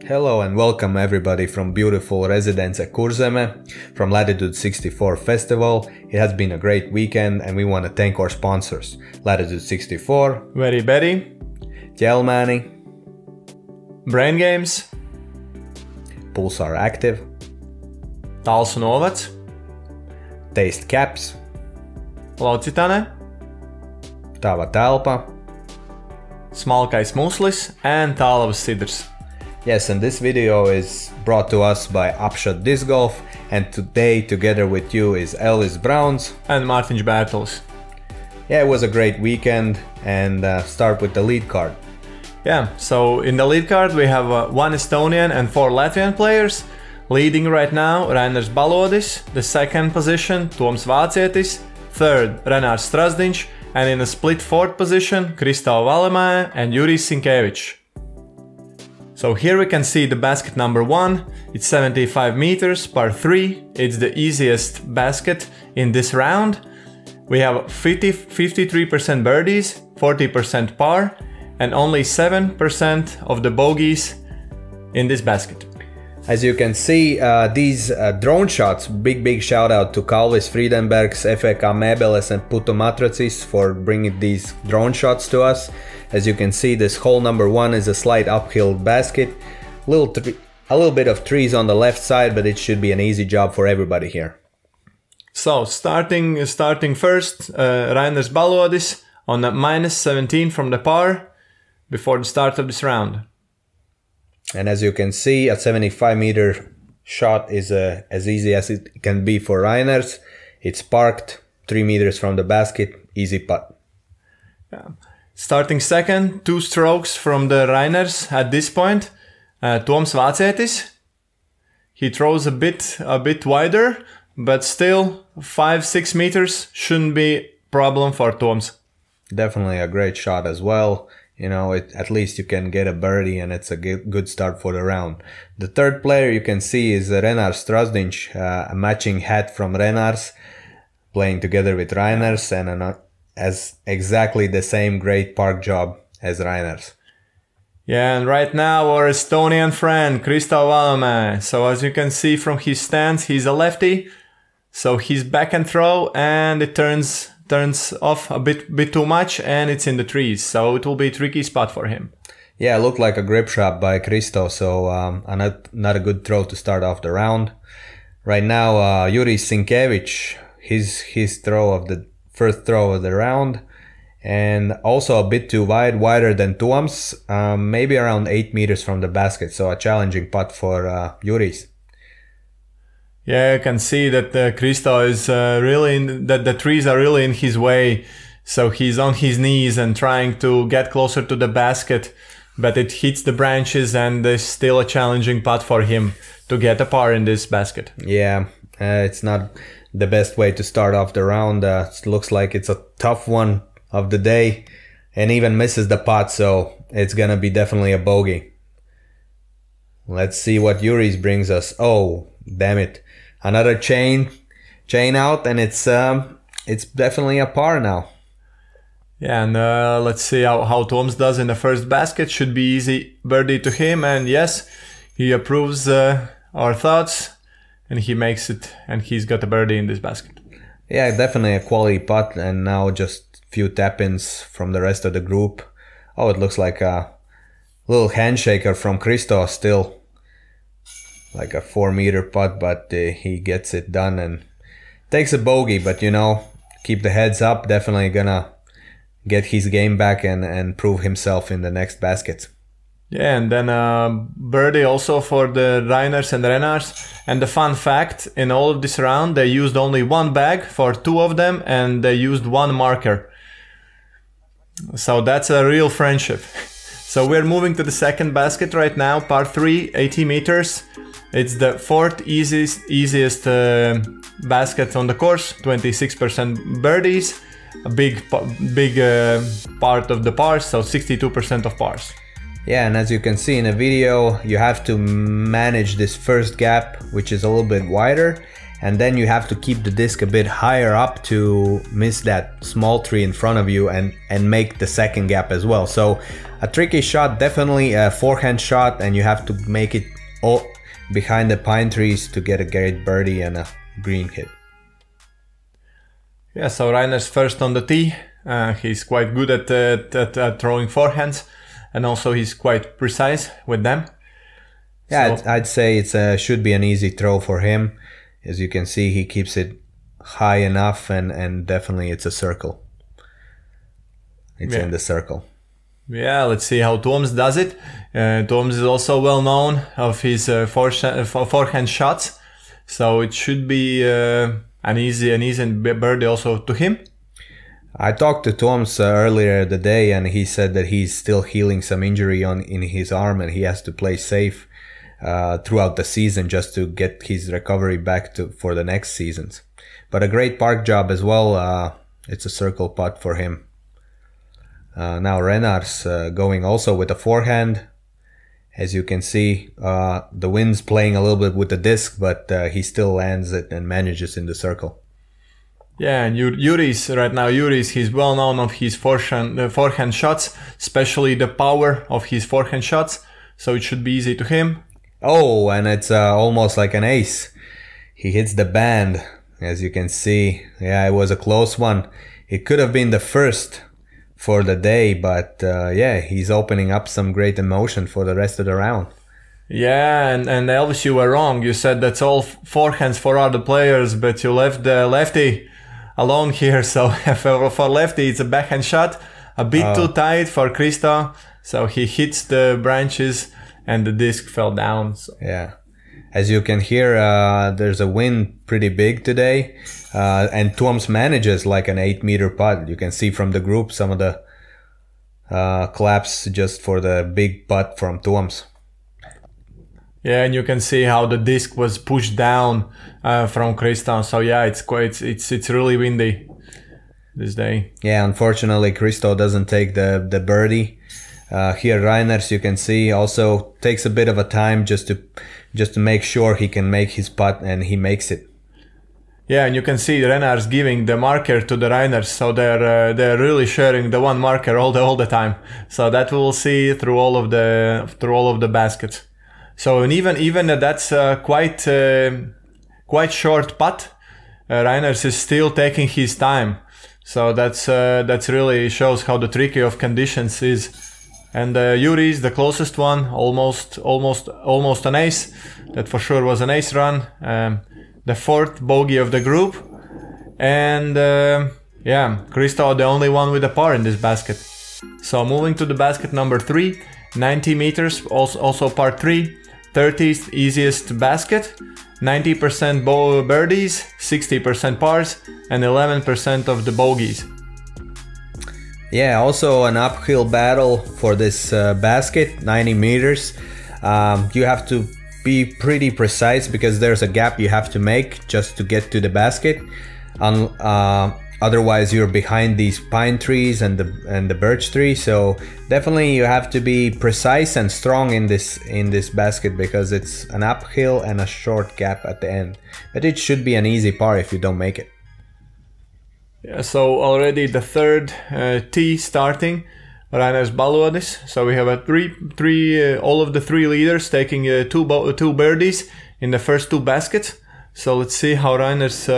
Hello and welcome everybody from beautiful Rezidence Kurzeme from Latitude 64 Festival. It has been a great weekend and we want to thank our sponsors. Latitude 64, Very Betty, Ķelmeni, Brain Games, Pulsar Active, Tāls novads, Taste Caps, Laucitane, Tava telpa. Smalkais muslis, and Tālavas sidrs. Yes, and this video is brought to us by apshotdg, and today together with you is Elviss Brauns And Mārtiņš Bērtulis. Yeah, it was a great weekend, and start with the lead card. Yeah, so in the lead card we have one Estonian and four Latvian players. Leading right now, Renārs Balodis, the second position, Vācietis, third, Renārs Strazdiņš, and in a split fourth position, Kristo Vallimäe and Juris Siņkevičs. So here we can see the basket number 1, it's 75 meters par 3, it's the easiest basket in this round. We have 53% birdies, 40% par, and only 7% of the bogeys in this basket. As you can see, these drone shots, big shout out to Kalvis Friedenbergs, FK Mēbeles and Putu Matracis for bringing these drone shots to us. As you can see, this hole number 1 is a slight uphill basket. A little bit of trees on the left side, but it should be an easy job for everybody here. So starting first, Renārs Balodis on a -17 from the par before the start of this round. And as you can see, a 75-meter shot is as easy as it can be for Renārs. It's parked 3 meters from the basket, easy putt. Yeah. Starting second, 2 strokes from the Renārs at this point. Vācietis. He throws a bit wider, but still 5-6 meters shouldn't be a problem for Toms. Definitely a great shot as well. You know, at least you can get a birdie and it's a good start for the round. The third player you can see is Renārs Strazdiņš, a matching hat from Renārs, playing together with Renārs and as exactly the same great park job as Renārs. Yeah, and right now our Estonian friend Kristo Vallimäe. So as you can see from his stance, he's a lefty. So he's back and throw and it turns off a bit too much and it's in the trees. So it will be a tricky spot for him. Yeah, it looked like a grip shot by Kristo, so not a good throw to start off the round. Right now, Juris Siņkevičs, his throw of the first throw of the round, and also a bit too wider than Tom's, maybe around 8 meters from the basket, so a challenging putt for Juris. Yeah, you can see that Kristo is that the trees are really in his way, so he's on his knees and trying to get closer to the basket, but it hits the branches and there's still a challenging putt for him to get a par in this basket. Yeah, it's not the best way to start off the round. It looks like it's a tough one of the day and even misses the putt, so it's gonna be definitely a bogey. Let's see what Juris brings us. Oh, damn it. Another chain out, and it's definitely a par now. Yeah, and let's see how Toms does in the first basket. Should be easy birdie to him, and yes, he approves our thoughts, and he makes it, and he's got a birdie in this basket. Yeah, definitely a quality putt, and now just a few tap-ins from the rest of the group. Oh, it looks like a little handshaker from Kristo still. Like a 4-meter putt, but he gets it done and takes a bogey, but you know, keep the heads up, definitely gonna get his game back and prove himself in the next basket. Yeah, and then birdie also for the Renārs and Renārs. And the fun fact, in all of this round, they used only one bag for 2 of them, and they used 1 marker. So that's a real friendship. So we're moving to the second basket right now, par 3, 80 meters. It's the 4th easiest basket on the course, 26% birdies, a big part of the pars, so 62% of pars. Yeah, and as you can see in the video, you have to manage this first gap, which is a little bit wider, and then you have to keep the disc a bit higher up to miss that small tree in front of you and make the second gap as well. So a tricky shot, definitely a forehand shot, and you have to make it all behind the pine trees to get a great birdie and a green hit. Yeah, so Renārs first on the tee. He's quite good at throwing forehands, and also he's quite precise with them. Yeah, so, I'd say it should be an easy throw for him. As you can see, he keeps it high enough, and definitely it's a circle. It's in the circle. Yeah, let's see how Toms does it. Toms is also well known of his forehand shots, so it should be an easy birdie also to him. I talked to Toms earlier the day, and he said that he's still healing some injury in his arm, and he has to play safe throughout the season just to get his recovery back for the next seasons. But a great park job as well. It's a circle putt for him. Now Renārs going also with a forehand. As you can see, the wind's playing a little bit with the disc, but he still lands it and manages in the circle. Yeah, and Juris, right now, he's well known of his forehand shots, especially the power of his forehand shots, so it should be easy to him. Oh, and it's almost like an ace. He hits the band, as you can see. Yeah, it was a close one. It could have been the first for the day, but yeah, he's opening up some great emotion for the rest of the round. Yeah, and Elviss, you were wrong. You said that's all forehands for other players, but you left the lefty alone here. So for lefty, it's a backhand shot, a bit too tight for Kristo. So he hits the branches and the disc fell down. So. Yeah, as you can hear, there's a wind pretty big today, and Toms manages like an 8-meter putt. You can see from the group some of the claps just for the big putt from Toms. Yeah, and you can see how the disc was pushed down from Kristo. So yeah, it's really windy this day. Yeah, unfortunately, Kristo doesn't take the birdie. Here, Renārs, you can see, also takes a bit of a time just to make sure he can make his putt, and he makes it. Yeah, and you can see Renārs giving the marker to the Renārs, so they're really sharing the one marker all the time. So that we'll see through all of the baskets. So and even that's quite short putt. Renārs is still taking his time. So that's really shows how the tricky of conditions is. And Juris, the closest one, almost an ace. That for sure was an ace run. The fourth bogey of the group. And yeah, Kristo the only one with a par in this basket. So moving to the basket number 3, 90 meters, also par 3, 30th easiest basket, 90% birdies, 60% pars, and 11% of the bogeys. Yeah, also an uphill battle for this basket, 90 meters. You have to be pretty precise because there's a gap you have to make just to get to the basket. Otherwise, you're behind these pine trees and the birch tree. So definitely you have to be precise and strong in this basket because it's an uphill and a short gap at the end. But it should be an easy par if you don't make it. Yeah, so already the third tee starting, Renārs Balodis. So we have a all of the three leaders taking two birdies in the first two baskets. So let's see how Renārs.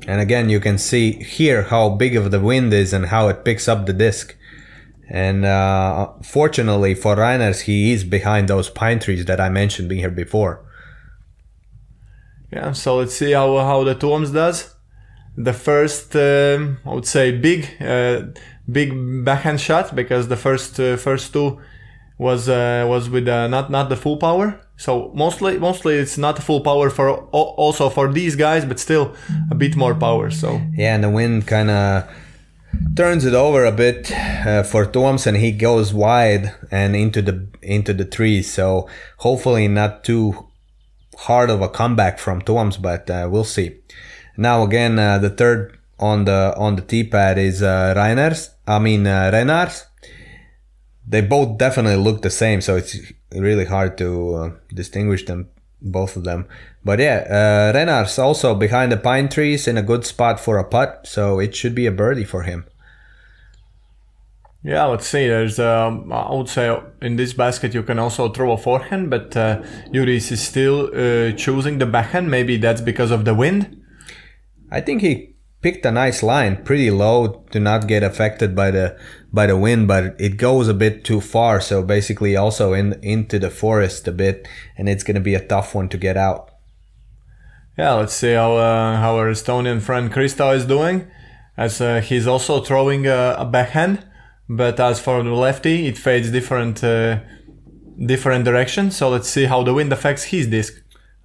And again, you can see here how big of the wind is and how it picks up the disc. And fortunately for Renārs, he is behind those pine trees that I mentioned here before. Yeah, so let's see how the Toms does. The first, I would say, big backhand shot because the first two was with not the full power. So mostly it's not full power also for these guys, but still a bit more power. So yeah, and the wind kind of turns it over a bit for Toms, and he goes wide and into the trees. So hopefully not too hard of a comeback from Toms, but we'll see. Now again, the third on the tee pad is Renārs. They both definitely look the same, so it's really hard to distinguish them both of them. But yeah, Renārs also behind the pine trees in a good spot for a putt, so it should be a birdie for him. Yeah, let's see. There's, I would say, in this basket you can also throw a forehand, but Juris is still choosing the backhand. Maybe that's because of the wind. I think he picked a nice line, pretty low to not get affected by the wind, but it goes a bit too far. So basically, also into the forest a bit, and it's going to be a tough one to get out. Yeah, let's see how our Estonian friend Kristo is doing, as he's also throwing a backhand. But as for the lefty, it fades different directions. So let's see how the wind affects his disc.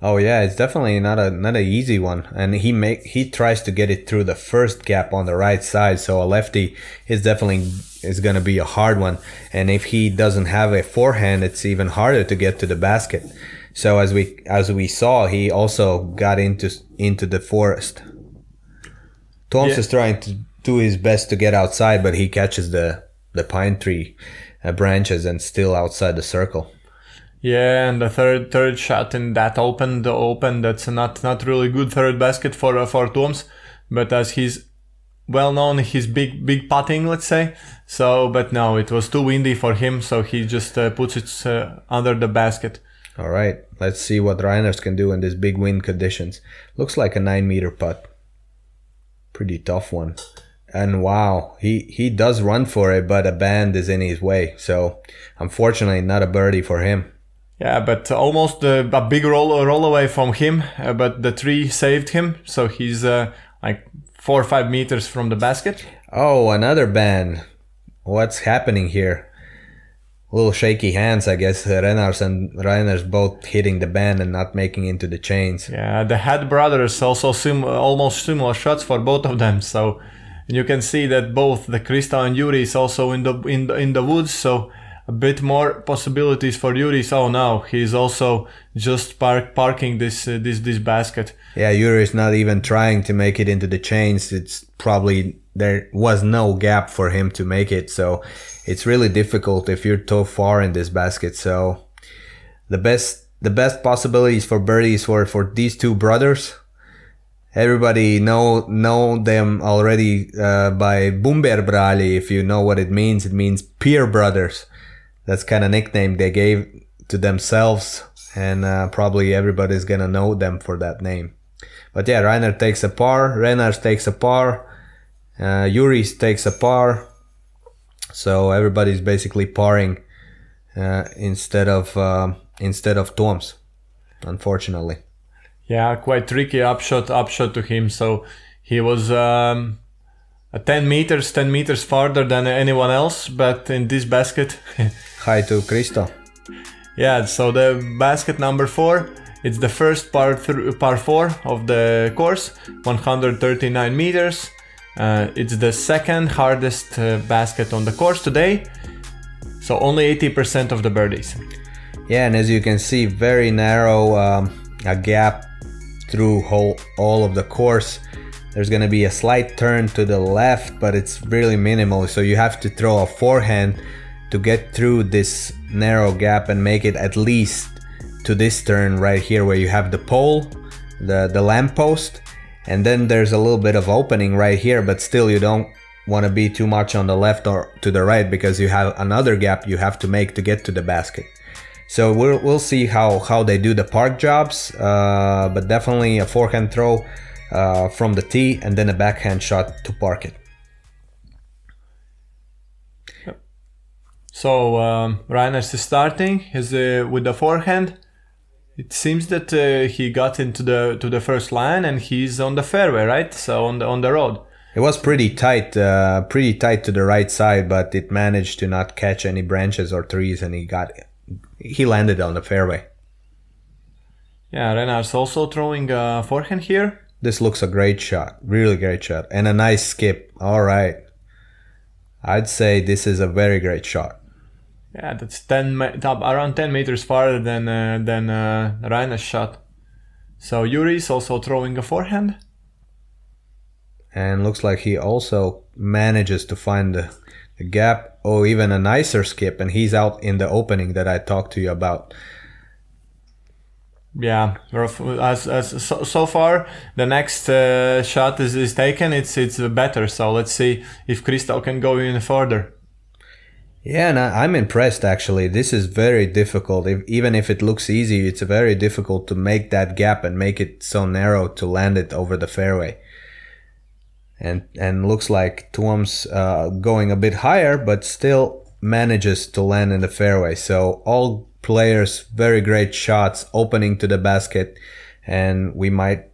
Oh yeah, it's definitely not an easy one, and he tries to get it through the first gap on the right side. So a lefty is going to be a hard one, and if he doesn't have a forehand, it's even harder to get to the basket. So as we saw, he also got into the forest. Toms is trying to do his best to get outside, but he catches the pine tree branches and still outside the circle. Yeah, and the third shot in that open, that's not really good third basket for Toms, but as he's well known, he's big putting, let's say. So, but no, it was too windy for him, so he just puts it under the basket. All right, let's see what Renārs can do in these big wind conditions. Looks like a 9-meter putt. Pretty tough one. And wow, he does run for it, but a band is in his way. So unfortunately, not a birdie for him. Yeah, but almost a big roll away from him. But the tree saved him, so he's like 4 or 5 meters from the basket. Oh, another band. What's happening here? Little shaky hands, I guess. Renārs and Renārs both hitting the band and not making into the chains. Yeah, the Head brothers also almost similar shots for both of them. So you can see that both the Kristo and Juris also in the woods. So a bit more possibilities for Juris. Oh no, he's also just parking this basket. Yeah, Juris not even trying to make it into the chains. It's probably there was no gap for him to make it. So it's really difficult if you're too far in this basket. So the best possibilities for birdies for these two brothers. Everybody know them already by Bumberbrāļi. If you know what it means peer brothers. That's kind of nickname they gave to themselves, and probably everybody's gonna know them for that name. But yeah, Renārs takes a par, Renārs takes a par, Juris takes a par. So everybody's basically parring instead of Toms, unfortunately. Yeah, quite tricky upshot to him. So he was 10 meters farther than anyone else, but in this basket. Hi to Kristo. Yeah, so the basket number 4, it's the first par 4 of the course, 139 meters. It's the second hardest basket on the course today, so only 80% of the birdies. Yeah, and as you can see, very narrow a gap through all of the course. There's going to be a slight turn to the left, but it's really minimal, so you have to throw a forehand to get through this narrow gap and make it at least to this turn right here where you have the pole, the lamp post, and then there's a little bit of opening right here, but still you don't want to be too much on the left or to the right because you have another gap you have to make to get to the basket. So we'll see how they do the park jobs, but definitely a forehand throw from the tee and then a backhand shot to park it. So Renārs is starting with the forehand. It seems that he got into the first line and he's on the fairway, right? So on the road. It was pretty tight to the right side, but it managed to not catch any branches or trees, and he landed on the fairway. Yeah, Renārs also throwing a forehand here. This looks a great shot, really great shot, and a nice skip. All right, I'd say this is a very great shot. Yeah, that's around 10 meters farther than Renārs' shot. So Juris also throwing a forehand. And looks like he also manages to find the gap. Oh, even a nicer skip, and he's out in the opening that I talked to you about. Yeah, so far the next shot is taken. It's better. So let's see if Kristo can go even further. Yeah, and I'm impressed actually. This is very difficult. Even if it looks easy, it's very difficult to make that gap and make it so narrow to land it over the fairway. And looks like Tuom's going a bit higher, but still manages to land in the fairway. So all players, very great shots opening to the basket, and we might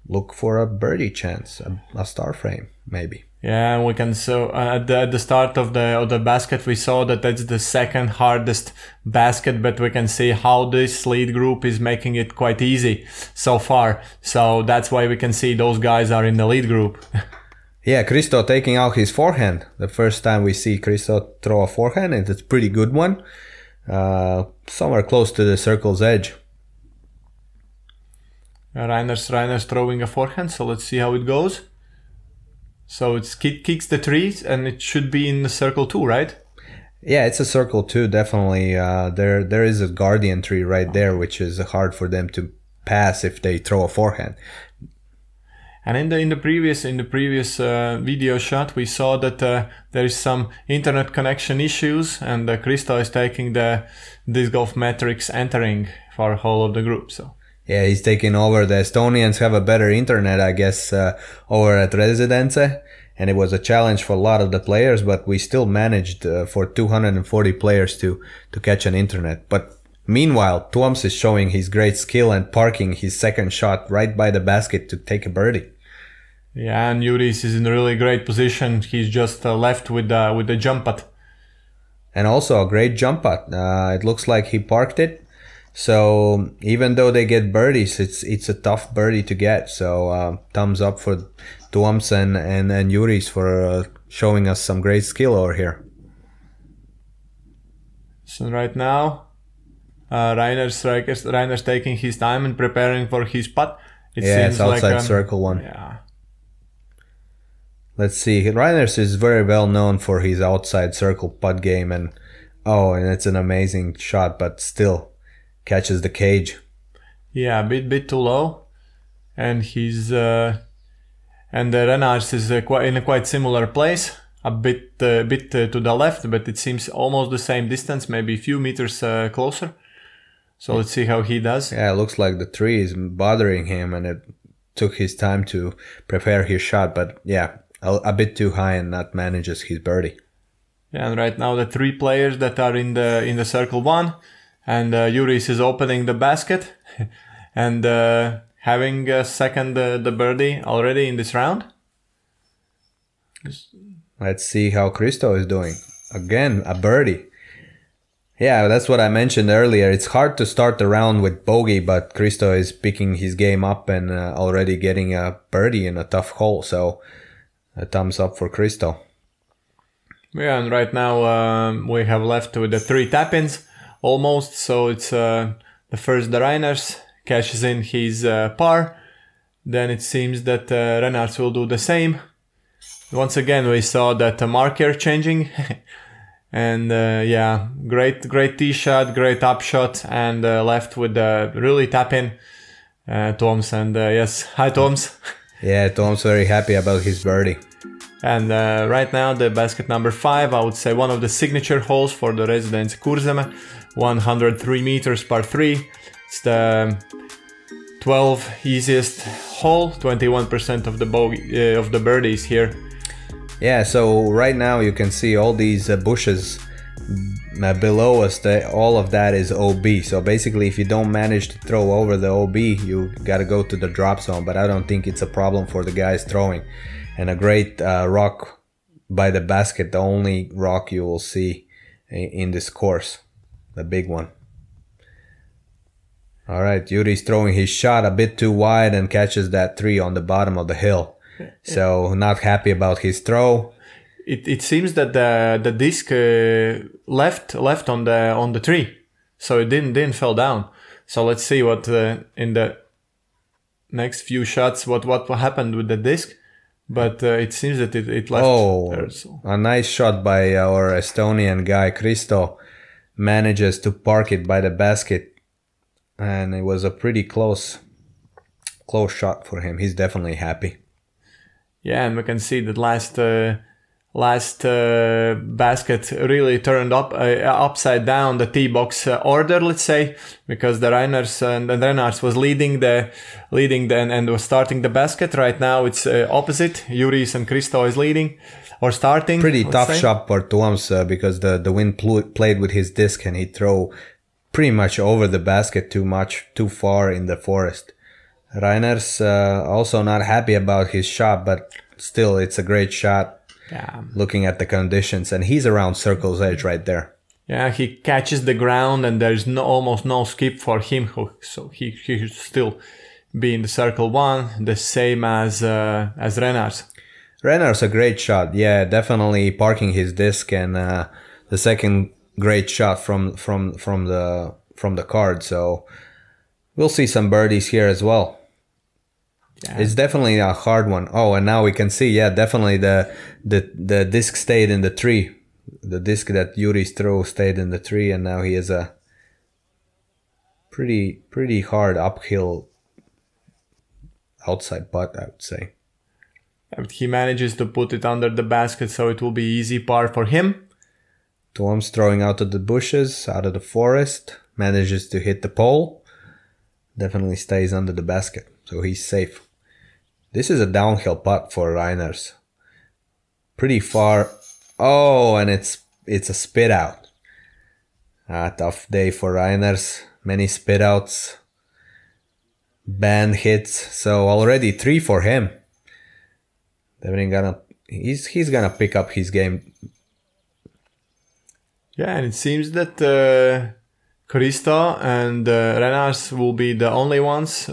look for a birdie chance, a star frame maybe. Yeah, and we can at the start of the basket we saw that that's the second hardest basket, but we can see how this lead group is making it quite easy so far. So that's why we can see those guys are in the lead group. Yeah, Kristo taking out his forehand. The first time we see Kristo throw a forehand, and it's a pretty good one. Somewhere close to the circle's edge. Renārs throwing a forehand, so let's see how it goes. So it kicks the trees, and it should be in the circle 2, right? Yeah, it's a circle 2, definitely. There is a guardian tree right there, which is hard for them to pass if they throw a forehand. And in the previous video shot, we saw that there is some internet connection issues, and Kristo is taking the disc golf metrics entering for whole of the group. So yeah, he's taking over. The Estonians have a better internet, I guess, over at Rezidence, and it was a challenge for a lot of the players, but we still managed for 240 players to catch an internet. But meanwhile, Tuoms is showing his great skill and parking his second shot right by the basket to take a birdie. Yeah, and Juris is in a really great position. He's just left with the jump putt. And also a great jump putt. It looks like he parked it. So even though they get birdies, it's a tough birdie to get. So thumbs up for Tuoms and Juris for showing us some great skill over here. So right now, Renārs taking his time and preparing for his putt. It's outside circle 1. Yeah. Let's see. Renārs is very well known for his outside circle putt game, and it's an amazing shot, but still catches the cage. Yeah, a bit too low, and Renārs is in a quite similar place, a bit to the left, but it seems almost the same distance, maybe a few meters closer. So let's see how he does. Yeah, it looks like the tree is bothering him, and it took his time to prepare his shot, but yeah, a bit too high and not manages his birdie. Yeah, and right now the 3 players that are in the circle 1, and Juris is opening the basket and having a second the birdie already in this round. Let's see how Kristo is doing. Again, a birdie. Yeah, that's what I mentioned earlier. It's hard to start the round with bogey, but Kristo is picking his game up and already getting a birdie in a tough hole. So a thumbs up for Kristo. Yeah, and right now we have left with the 3 tap-ins almost. So it's the first the Renārs cashes in his par. Then it seems that Renārs will do the same. Once again, we saw that marker changing. And yeah, great tee shot, great up shot, and left with the really tap-in Tuoms. And yes, hi Tuoms. Yeah, Tuoms very happy about his birdie. And right now the basket number 5, I would say one of the signature holes for the Rezidence Kurzeme, 103 meters par 3. It's the 12th easiest hole, 21% of the birdies here. Yeah, so right now you can see all these bushes below us, all of that is OB. So basically if you don't manage to throw over the OB, you gotta go to the drop zone, but I don't think it's a problem for the guys throwing. And a great rock by the basket, the only rock you will see in this course, the big one. Alright, Juris throwing his shot a bit too wide and catches that 3 on the bottom of the hill. So not happy about his throw. It seems that the disc left on the tree, so it didn't fall down. So let's see what in the next few shots what happened with the disc. But it seems that it left there. So. A nice shot by our Estonian guy Kristo manages to park it by the basket and it was a pretty close shot for him. He's definitely happy. Yeah, and we can see that last basket really turned upside down the tee box order, let's say, because the Renārs was leading and was starting the basket. Right now it's opposite. Juris and Kristo is leading or starting. Pretty tough shot for Toms because the wind played with his disc and he threw pretty much over the basket too far in the forest. Renārs also not happy about his shot, but still it's a great shot. Yeah. Looking at the conditions, and he's around circle's edge right there. Yeah, he catches the ground and there's almost no skip for him, so he should still be in the circle one, the same as Renārs. Renārs a great shot, yeah, definitely parking his disc, and the second great shot from the card. So we'll see some birdies here as well. Yeah. It's definitely a hard one. Oh, and now we can see, yeah, definitely the disc stayed in the tree. The disc that Juris threw stayed in the tree, and now he has a pretty hard uphill outside putt, I would say. Yeah, but he manages to put it under the basket, so it will be easy par for him. Toms throwing out of the bushes, out of the forest, manages to hit the pole. Definitely stays under the basket, so he's safe. This is a downhill putt for Renārs. Pretty far. Oh, and it's a spit out. Tough day for Renārs. Many spit outs. Band hits. So already 3 for him. He's gonna pick up his game. Yeah, and it seems that Kristo and Renārs will be the only ones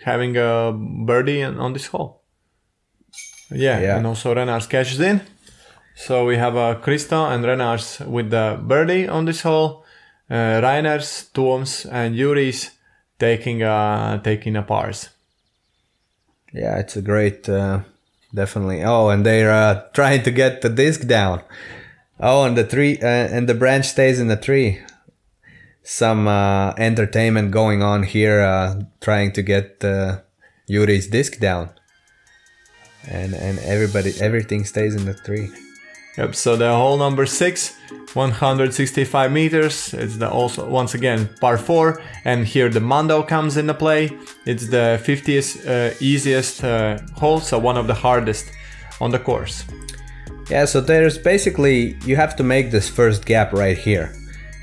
having a birdie on this hole. Yeah, and also Renārs cashes in. So we have Kristo and Renārs with the birdie on this hole. Renārs, Toms, and Juris taking a pars. Yeah, it's a great, definitely. Oh, and they're trying to get the disc down. Oh, and the tree and the branch stays in the tree. Some entertainment going on here, trying to get Juris' disc down, and everything stays in the tree. Yep. So the hole number 6, 165 meters. It's also once again par 4, and here the Mondo comes into play. It's the 50th easiest hole, so one of the hardest on the course. Yeah. So there's basically you have to make this first gap right here.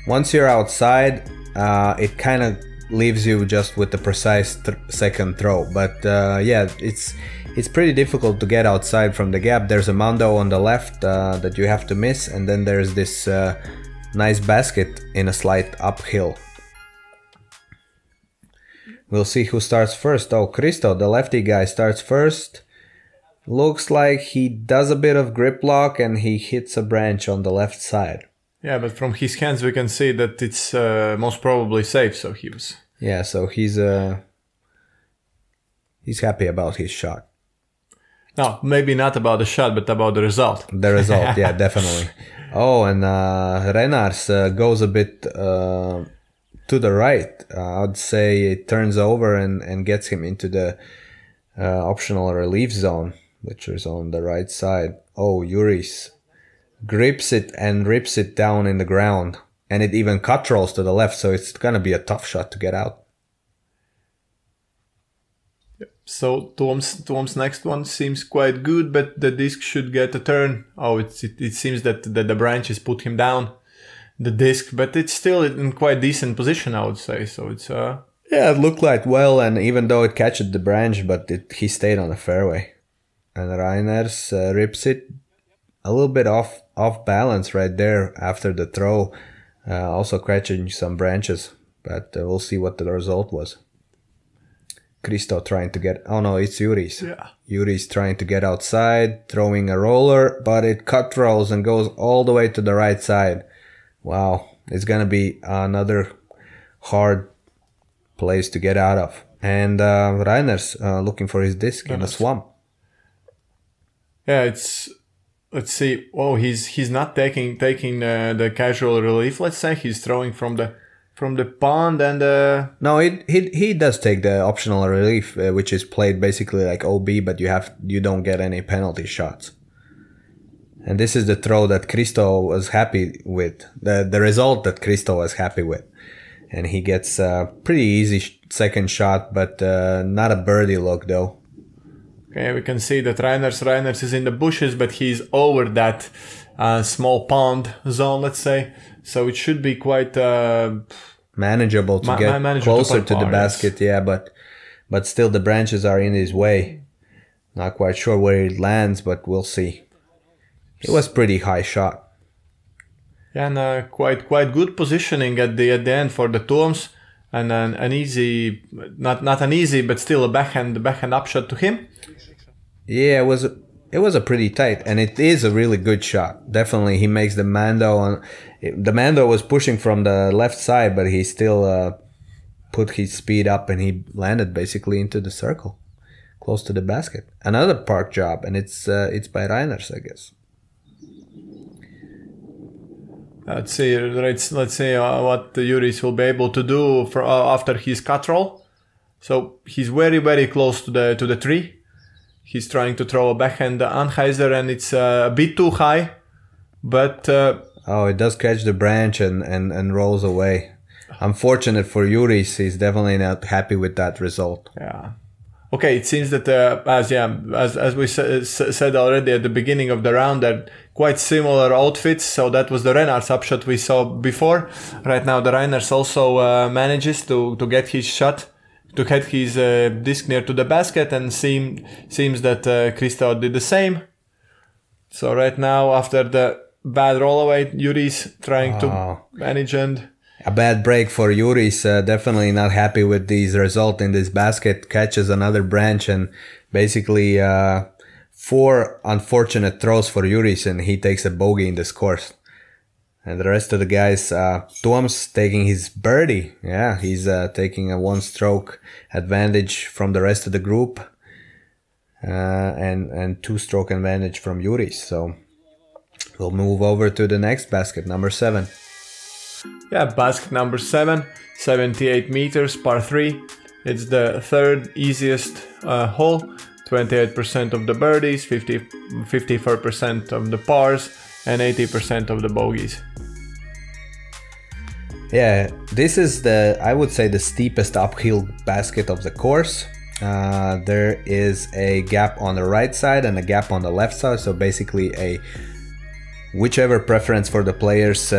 Once you're outside, it kind of leaves you just with the precise second throw. But yeah, it's pretty difficult to get outside from the gap. There's a Mondo on the left that you have to miss, and then there's this nice basket in a slight uphill. We'll see who starts first. Oh, Kristo, the lefty guy, starts first. Looks like he does a bit of grip lock and he hits a branch on the left side. Yeah, but from his hands we can see that it's most probably safe. So he was. Yeah, so he's happy about his shot. No, maybe not about the shot, but about the result. The result, yeah, definitely. Oh, and Renārs goes a bit to the right. I'd say it turns over and gets him into the optional relief zone, which is on the right side. Oh, Juris grips it and rips it down in the ground, and it even cut rolls to the left, so it's gonna be a tough shot to get out. So Tom's next one seems quite good, but the disc should get a turn. Oh, it seems that the branches put him down, the disc, but it's still in quite decent position, I would say. So it's yeah, it looked like well, and even though it catches the branch, but he stayed on the fairway, and Renārs rips it a little bit off balance right there after the throw, also catching some branches, but we'll see what the result was. Kristo trying to get, oh no, it's Juris. Yeah. Juris trying to get outside, throwing a roller, but it cut rolls and goes all the way to the right side. Wow, it's gonna be another hard place to get out of. And Renārs looking for his disc in a swamp. Yeah, let's see. Oh, he's not taking the casual relief. Let's say he's throwing from the from the pond and No, he does take the optional relief, which is played basically like OB, but you don't get any penalty shots. And this is the throw that Kristo was happy with, the result that Kristo was happy with. And he gets a pretty easy second shot, but not a birdie look though. Okay, we can see that Renārs is in the bushes, but he's over that small pond zone, let's say. So it should be quite manageable to get closer to the basket, yes. Yeah, but still the branches are in his way. Not quite sure where it lands, but we'll see. It was pretty high shot. Yeah, and quite good positioning at the end for the Toms, and an easy, not an easy, but still a backhand upshot to him. Yeah, it was a pretty tight, and it is a really good shot. Definitely, he makes the Mando. The Mando was pushing from the left side, but he still put his speed up, and he landed basically into the circle, close to the basket. Another park job, and it's by Renārs, I guess. Let's see what Juris will be able to do for after his cut roll. So he's very, very close to the tree. He's trying to throw a backhand Anheuser, and it's a bit too high, but it does catch the branch and rolls away. Unfortunate for Juris, he's definitely not happy with that result. Yeah. Okay, it seems that as we said already at the beginning of the round, they're quite similar outfits. So that was the Renārs upshot we saw before. Right now, the Renārs also manages to get his shot, to hit his disc near to the basket, and seems that Kristo did the same. So right now, after the bad rollaway, Juris trying to manage and. A bad break for Juris, definitely not happy with these result in this basket, catches another branch, and basically 4 unfortunate throws for Juris, and he takes a bogey in this course. And the rest of the guys, Toms taking his birdie. Yeah, he's taking a 1-stroke advantage from the rest of the group, and 2-stroke advantage from Juris. So we'll move over to the next basket, number 7. Yeah, basket number 7, 78 meters, par 3. It's the third easiest hole. 28% of the birdies, 54% of the pars, and 80% of the bogeys. Yeah, this is I would say the steepest uphill basket of the course. There is a gap on the right side and a gap on the left side. So basically whichever preference for the players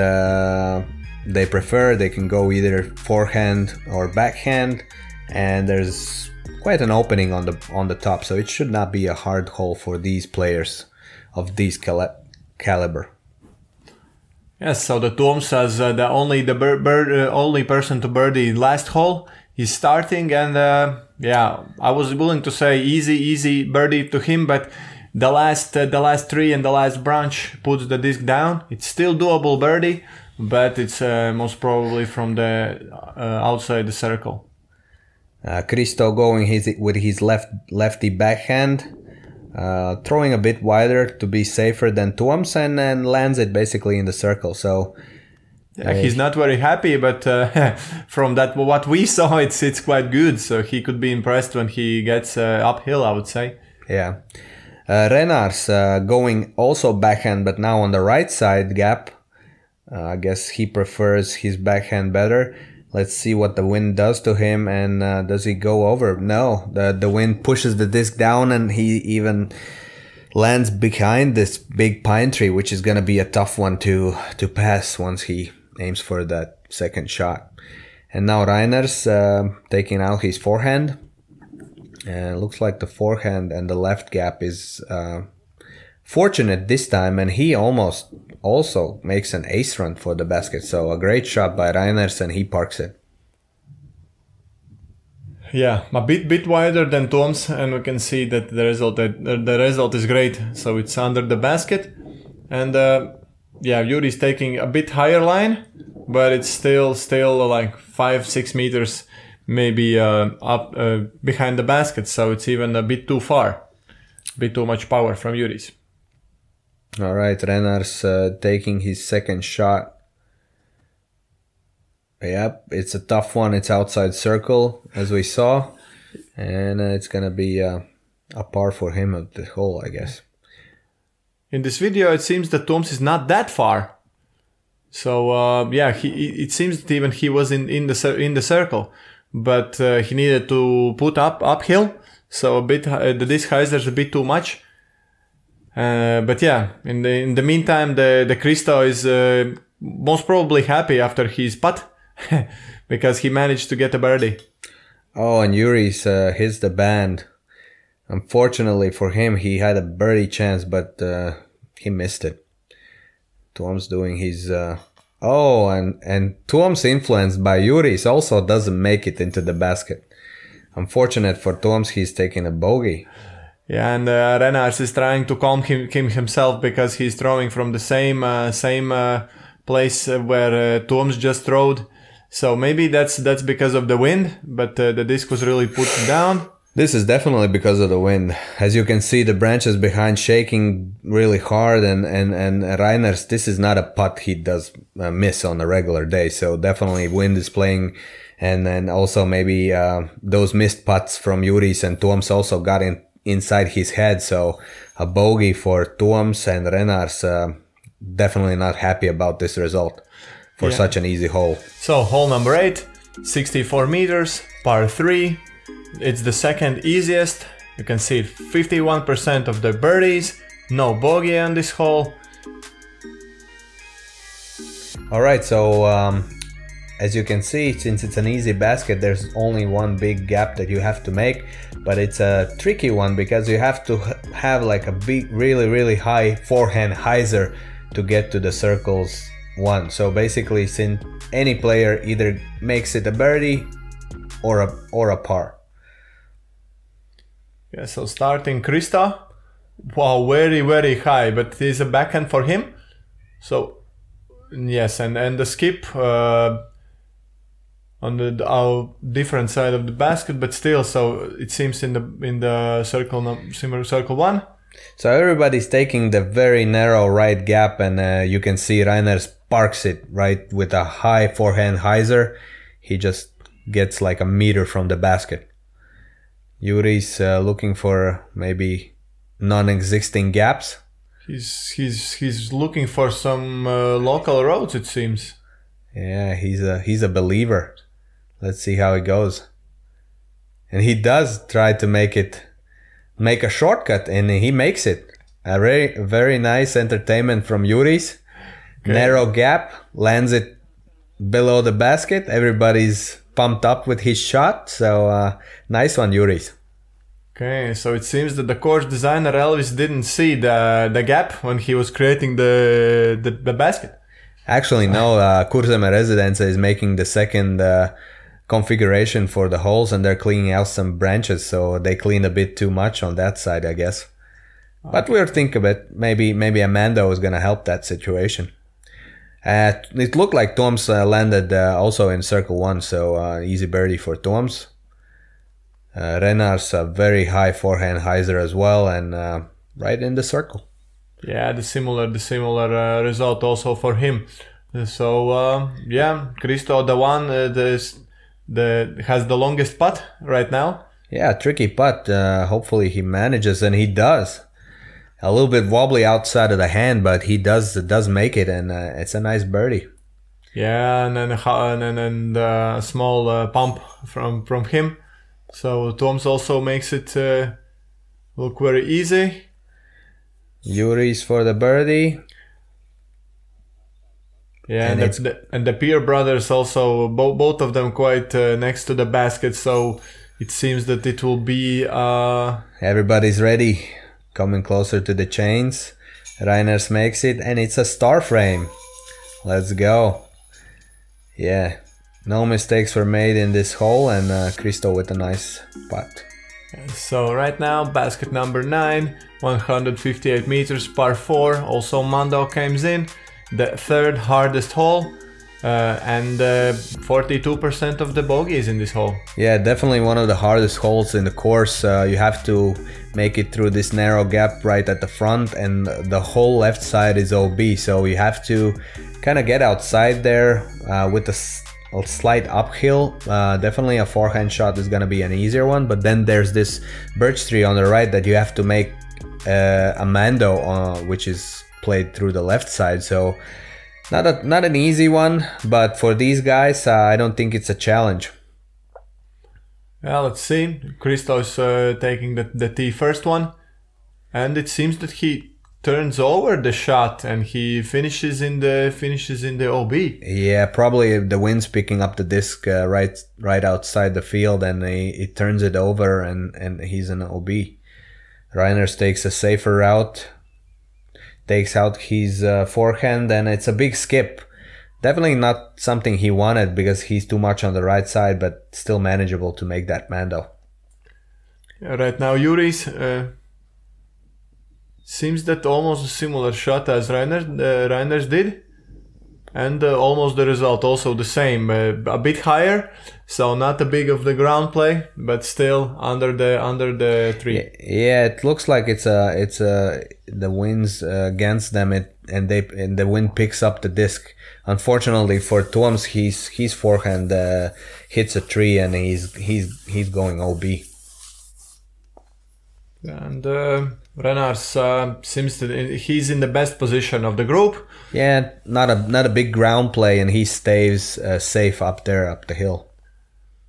they prefer, they can go either forehand or backhand, and there's quite an opening on the top, so it should not be a hard hole for these players of these caliber. Yes, so the Toms as the only person to birdie last hole, he's starting, and yeah, I was willing to say easy birdie to him, but the last tree and the last branch puts the disc down. It's still doable birdie, but it's most probably from the outside the circle. Kristo going with his lefty backhand, throwing a bit wider to be safer than Toms, and then lands it basically in the circle. So he's not very happy, but from that what we saw, it's quite good. So he could be impressed when he gets uphill, I would say. Yeah, Renārs going also backhand, but now on the right side gap. I guess he prefers his backhand better. Let's see what the wind does to him, and does he go over? No, the wind pushes the disc down, and he even lands behind this big pine tree, which is going to be a tough one to pass once he aims for that second shot. And now Renārs taking out his forehand. Looks like the forehand and the left gap is fortunate this time, and he almost also makes an ace run for the basket. So a great shot by Renārs, and he parks it. Yeah, a bit wider than Toms, and we can see that the result is great. So it's under the basket, and yeah, Juris taking a bit higher line, but it's still like 5-6 meters maybe up behind the basket. So it's even a bit too far, a bit too much power from Juris. All right, Renārs taking his second shot. Yep, it's a tough one. It's outside circle, as we saw. And it's going to be a par for him at the hole, I guess. In this video, it seems that Toms is not that far. So, yeah, it seems that even he was in the circle. But he needed to put uphill. So, the disc hyzer is a bit too much. But yeah, in the meantime, the Kristo is most probably happy after his putt. Because he managed to get a birdie. Oh, and Juris hits the band. Unfortunately for him, he had a birdie chance, but he missed it. Tom's doing his... Oh, and Tom's influenced by Juris also doesn't make it into the basket. Unfortunate for Toms, he's taking a bogey. Yeah, and Renārs is trying to calm him himself because he's throwing from the same place where Toms just throwed. So maybe that's because of the wind, but the disc was really put down. This is definitely because of the wind. As you can see, the branches behind shaking really hard, and Renārs, this is not a putt he does miss on a regular day. So definitely wind is playing, and then also maybe those missed putts from Juris and Toms also got inside his head. So a bogey for Toms, and Renārs definitely not happy about this result for such an easy hole. So hole number 8, 64 meters, par 3. It's the second easiest. You can see 51% of the birdies, no bogey on this hole. Alright, so as you can see, since it's an easy basket, there's only one big gap that you have to make, but it's a tricky one because you have to have like a big, really high forehand hyzer to get to the circles one. So basically, since any player either makes it a birdie or a par. Yeah, so starting Kristo. Wow, very high, but there's a backhand for him. So yes, and the skip on the different side of the basket, but still, so it seems in the circle 1. So everybody's taking the very narrow right gap, and you can see Renārs parks it right with a high forehand hyzer. He just gets like a meter from the basket. Juris looking for maybe non-existing gaps. He's looking for some local roads, it seems. Yeah, he's a believer. Let's see how it goes. And he does try to make a shortcut, and he makes it. A very nice entertainment from Juris. Okay. Narrow gap, lands it below the basket. Everybody's pumped up with his shot. So nice one, Juris. Okay, so it seems that the course designer Elviss didn't see the gap when he was creating the basket. Actually, no. Kurzeme Rezidence is making the second configuration for the holes, and they're cleaning out some branches, so they cleaned a bit too much on that side, I guess. Okay. But we'll think of it. Maybe Amando is gonna help that situation. It looked like Toms landed also in circle 1, so easy birdie for Toms. Renārs a very high forehand hyzer as well, and right in the circle. Yeah, the similar result also for him. So yeah, Kristo the one has the longest putt right now. Yeah, tricky putt. Hopefully he manages, and he does. A little bit wobbly outside of the hand, but he does make it, and it's a nice birdie. Yeah, and then a small pump from him. So Toms also makes it look very easy. Juris for the birdie. Yeah, and the Peer brothers also, both of them quite next to the basket, so it seems that it will be... Everybody's ready. Coming closer to the chains. Renārs makes it, and it's a star frame. Let's go. Yeah, no mistakes were made in this hole, and Kristo with a nice putt. So right now, basket number 9, 158 meters, par 4. Also Mando comes in. The third hardest hole, and 42% of the bogeys in this hole. Yeah, definitely one of the hardest holes in the course. You have to make it through this narrow gap right at the front, and the whole left side is OB, so you have to kind of get outside there with a slight uphill. Definitely a forehand shot is gonna be an easier one, but then there's this birch tree on the right that you have to make a mando, which is played through the left side. So not an easy one, but for these guys, I don't think it's a challenge. Yeah, let's see. Kristo is taking the tee first one, and it seems that he turns over the shot and he finishes in the OB. Yeah, probably the wind's picking up the disc right outside the field, and he turns it over, and he's in OB. Renārs takes a safer route, takes out his forehand, and it's a big skip. Definitely not something he wanted because he's too much on the right side, but still manageable to make that mando. Yeah, right now, Juris seems that almost a similar shot as Renārs did, and almost the result also the same, a bit higher, so not a big of the ground play, but still under the tree. Yeah, it looks like it's the winds against them, and the wind picks up the disc. Unfortunately for Tuoms, his forehand hits a tree, and he's going OB. And Renārs seems that he's in the best position of the group. Yeah, not a big ground play, and he stays safe up the hill.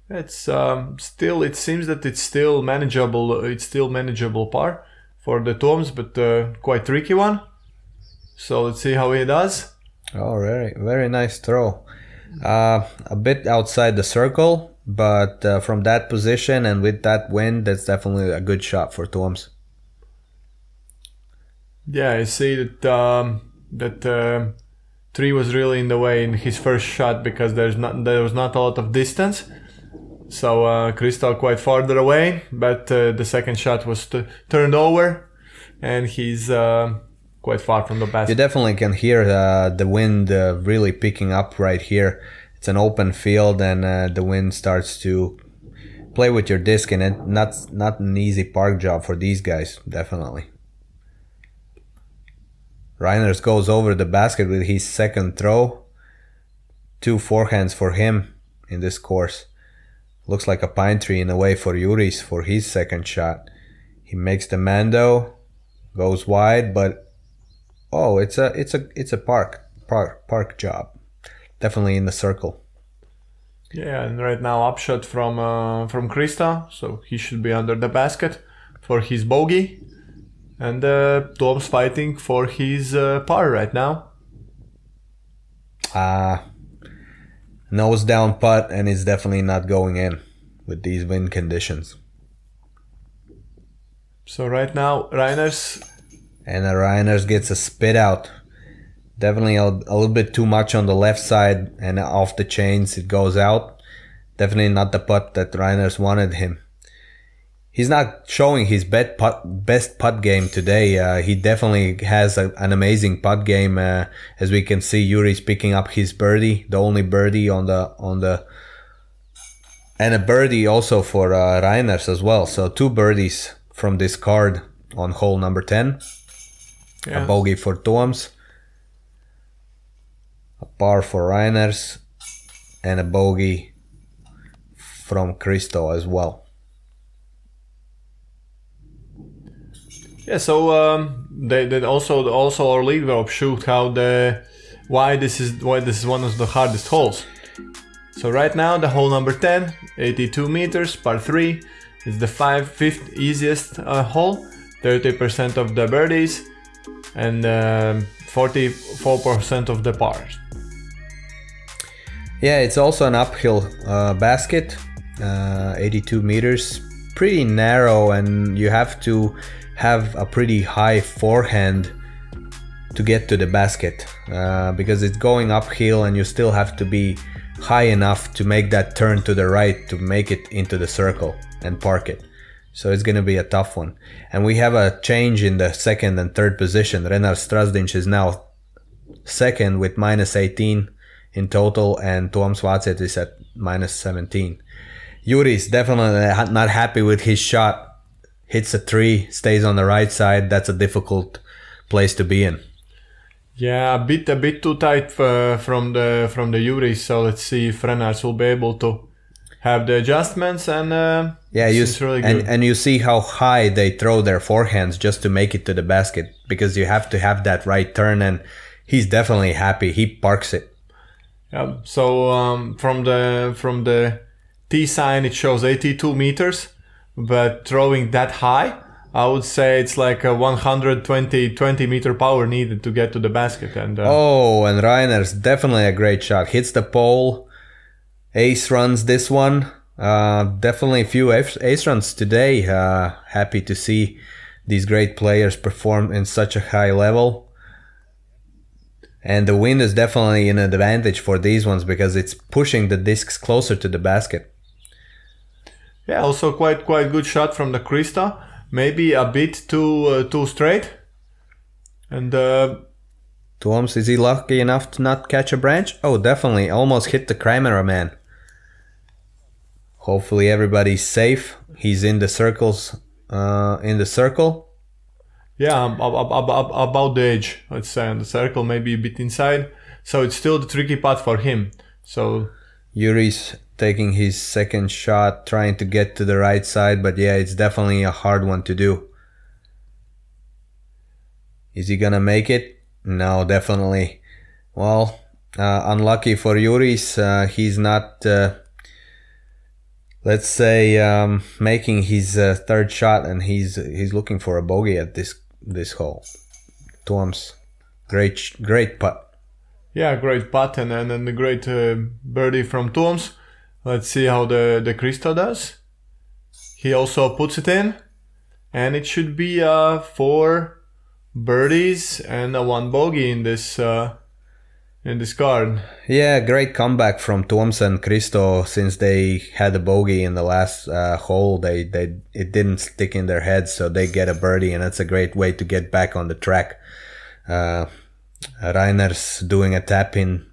It's still, it seems that it's still manageable. It's still manageable par for the Tuoms, but quite tricky one. So let's see how he does. Oh, very very nice throw. A bit outside the circle, but from that position and with that wind, that's definitely a good shot for Tuoms. Yeah, I see that tree was really in the way in his first shot because there was not a lot of distance. So Kristo quite farther away, but the second shot was turned over, and he's quite far from the basket. You definitely can hear the wind really picking up right here. It's an open field, and the wind starts to play with your disc, and it's not an easy park job for these guys, definitely. Renārs goes over the basket with his second throw. 2 forehands for him in this course. Looks like a pine tree in a way for Juris for his second shot. He makes the mando, goes wide, but oh, it's a park job. Definitely in the circle. Yeah, and right now upshot from Kristo, so he should be under the basket for his bogey. And Tom's fighting for his par right now. Nose down putt, and it's definitely not going in with these wind conditions. So right now, Renārs. And Renārs gets a spit out. Definitely a little bit too much on the left side, and off the chains it goes out. Definitely not the putt that Renārs wanted him. He's not showing his best putt game today. He definitely has an amazing putt game. As we can see, Juris picking up his birdie, the only birdie on the, and a birdie also for Renārs as well. So 2 birdies from this card on hole number 10. Yeah. A bogey for Tuoms, a par for Renārs, and a bogey from Kristo as well. Yeah, so they also our lead group showed why this is one of the hardest holes. So right now the hole number 10, 82 meters, par 3, is the fifth easiest hole, 30% of the birdies, and 44% of the pars. Yeah, it's also an uphill basket, 82 meters, pretty narrow, and you have to have a pretty high forehand to get to the basket because it's going uphill, and you still have to be high enough to make that turn to the right to make it into the circle and park it. So it's going to be a tough one. And we have a change in the second and third position. Renārs Strazdiņš is now second with -18 in total, and Toms Vācietis is at -17. Juris definitely not happy with his shot. Hits a tree, stays on the right side. That's a difficult place to be in. Yeah, a bit too tight from the Juris. So let's see if Renārs will be able to have the adjustments and really good. And you see how high they throw their forehands just to make it to the basket, because you have to have that right turn, and he's definitely happy. He parks it. Yeah. So from the T sign it shows 82 meters, but throwing that high, I would say it's like a 20 meter power needed to get to the basket. And and Renārs, definitely a great shot. Hits the pole. Ace runs this one. Definitely a few ace runs today. Happy to see these great players perform in such a high level. And the wind is definitely an advantage for these ones because it's pushing the discs closer to the basket. Yeah, also quite good shot from the Kristo. Maybe a bit too straight. And Toms, is he lucky enough to not catch a branch? Oh, definitely. Almost hit the cameraman. Hopefully everybody's safe. He's in the circles. In the circle. Yeah, about the edge. Let's say on the circle, maybe a bit inside. So it's still the tricky part for him. So Juris taking his second shot, trying to get to the right side, but yeah, it's definitely a hard one to do. Is he gonna make it? No, definitely. Well, unlucky for Juris. He's not, let's say, making his third shot, and he's looking for a bogey at this hole. Toms, great putt. Yeah, great putt, and then the great birdie from Toms. Let's see how the Kristo does. He also puts it in, and it should be 4 birdies and a 1 bogey in this card. Yeah, great comeback from Toms and Kristo. Since they had a bogey in the last hole, it didn't stick in their heads, so they get a birdie, and that's a great way to get back on the track. Renārs doing a tap in.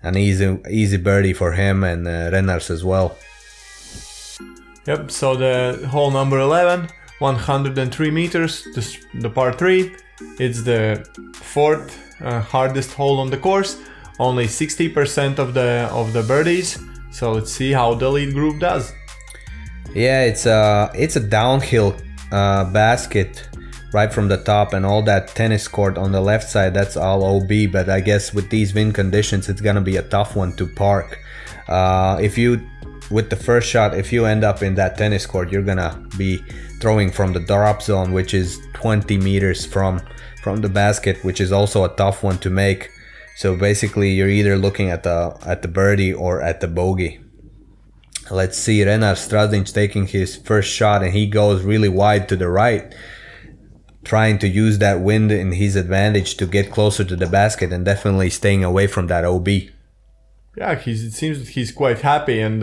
An easy birdie for him, and Renārs as well. Yep, so the hole number 11, 103 meters, the par 3. It's the 4th hardest hole on the course. Only 60% of the birdies. So let's see how the lead group does. Yeah, it's a downhill basket right from the top, and all that tennis court on the left side, that's all OB, but I guess with these wind conditions it's gonna be a tough one to park. With the first shot, if you end up in that tennis court, you're gonna be throwing from the drop zone, which is 20 meters from the basket, which is also a tough one to make. So basically you're either looking at the birdie or at the bogey. Let's see, Renārs Strazdiņš taking his first shot, and he goes really wide to the right, trying to use that wind in his advantage to get closer to the basket, and definitely staying away from that OB. Yeah, it seems that he's quite happy, and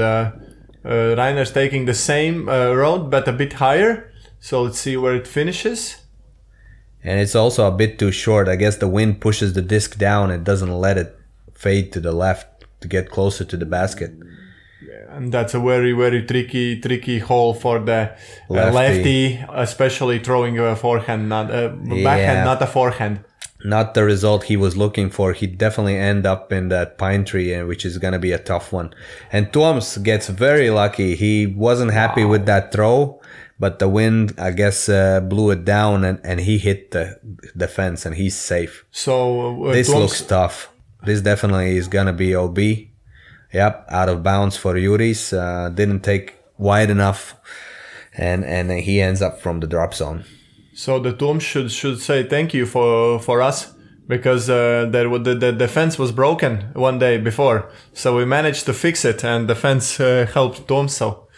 Renārs taking the same road but a bit higher. So let's see where it finishes. And it's also a bit too short. I guess the wind pushes the disc down and doesn't let it fade to the left to get closer to the basket. And that's a very tricky hole for the lefty, especially throwing a forehand, not a backhand, not a forehand. Not the result he was looking for. He'd definitely end up in that pine tree, which is going to be a tough one. And Toms gets very lucky. He wasn't happy with that throw, but the wind, I guess, blew it down, and he hit the fence, and he's safe. So this looks tough. This definitely is going to be OB. Yep, out of bounds for Juris. Didn't take wide enough, and he ends up from the drop zone. So the Toms should say thank you for us, because the fence was broken one day before. So we managed to fix it, and the fence helped Toms. So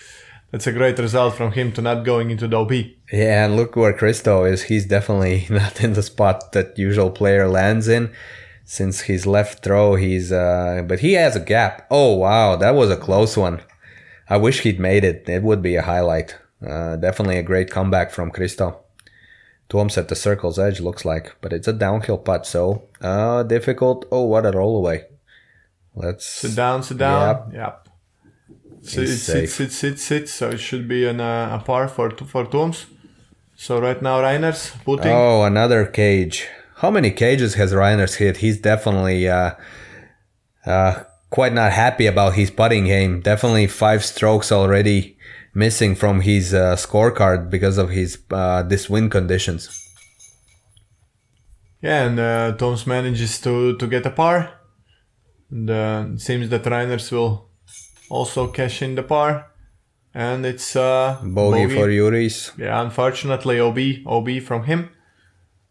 that's a great result from him to not going into the OB. Yeah, and look where Kristo is. He's definitely not in the spot that usual player lands in. Since his left throw, but he has a gap. Oh wow, that was a close one. I wish he'd made it. It would be a highlight. Definitely a great comeback from Kristo. Toms at the circle's edge, looks like, but it's a downhill putt, so difficult. Oh, what a roll away. Let's sit down. Yep. Sit. So it should be a par for Toms. So right now Renārs putting. Oh, another cage. How many cages has Renārs hit? He's definitely quite not happy about his putting game. Definitely 5 strokes already missing from his scorecard because of his this wind conditions. Yeah, and Toms manages to get a par. And it seems that Renārs will also cash in the par. And it's bogey for Juris. Yeah, unfortunately OB from him.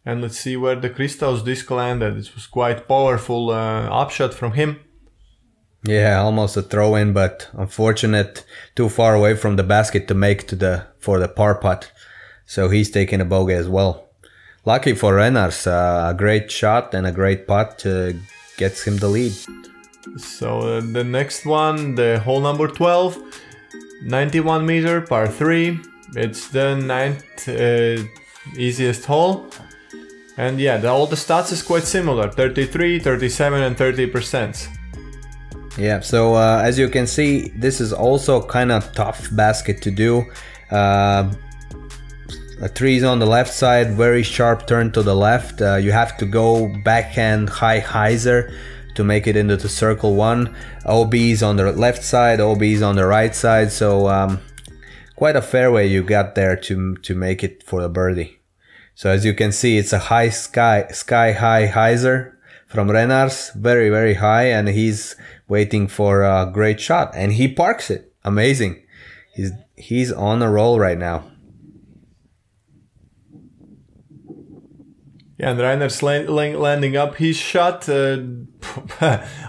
And let's see where the Kristo's disc landed. It was quite powerful upshot from him. Yeah, almost a throw-in, but unfortunate, too far away from the basket to make for the par putt. So he's taking a bogey as well. Lucky for Renārs, a great shot and a great putt gets him the lead. So the next one, the hole number 12, 91 meter, par 3. It's the 9th easiest hole. And yeah, all the stats is quite similar, 33, 37 and 30%. Yeah, so as you can see, this is also kind of tough basket to do. A 3 is on the left side, very sharp turn to the left. You have to go backhand high hyzer to make it into the circle 1. OB's on the left side, OB's on the right side, so quite a fairway you got there to make it for the birdie. So as you can see, it's a high sky high hyzer from Renārs, very, very high, and he's waiting for a great shot, and he parks it. Amazing. He's on a roll right now. Yeah, and Renārs landing up his shot.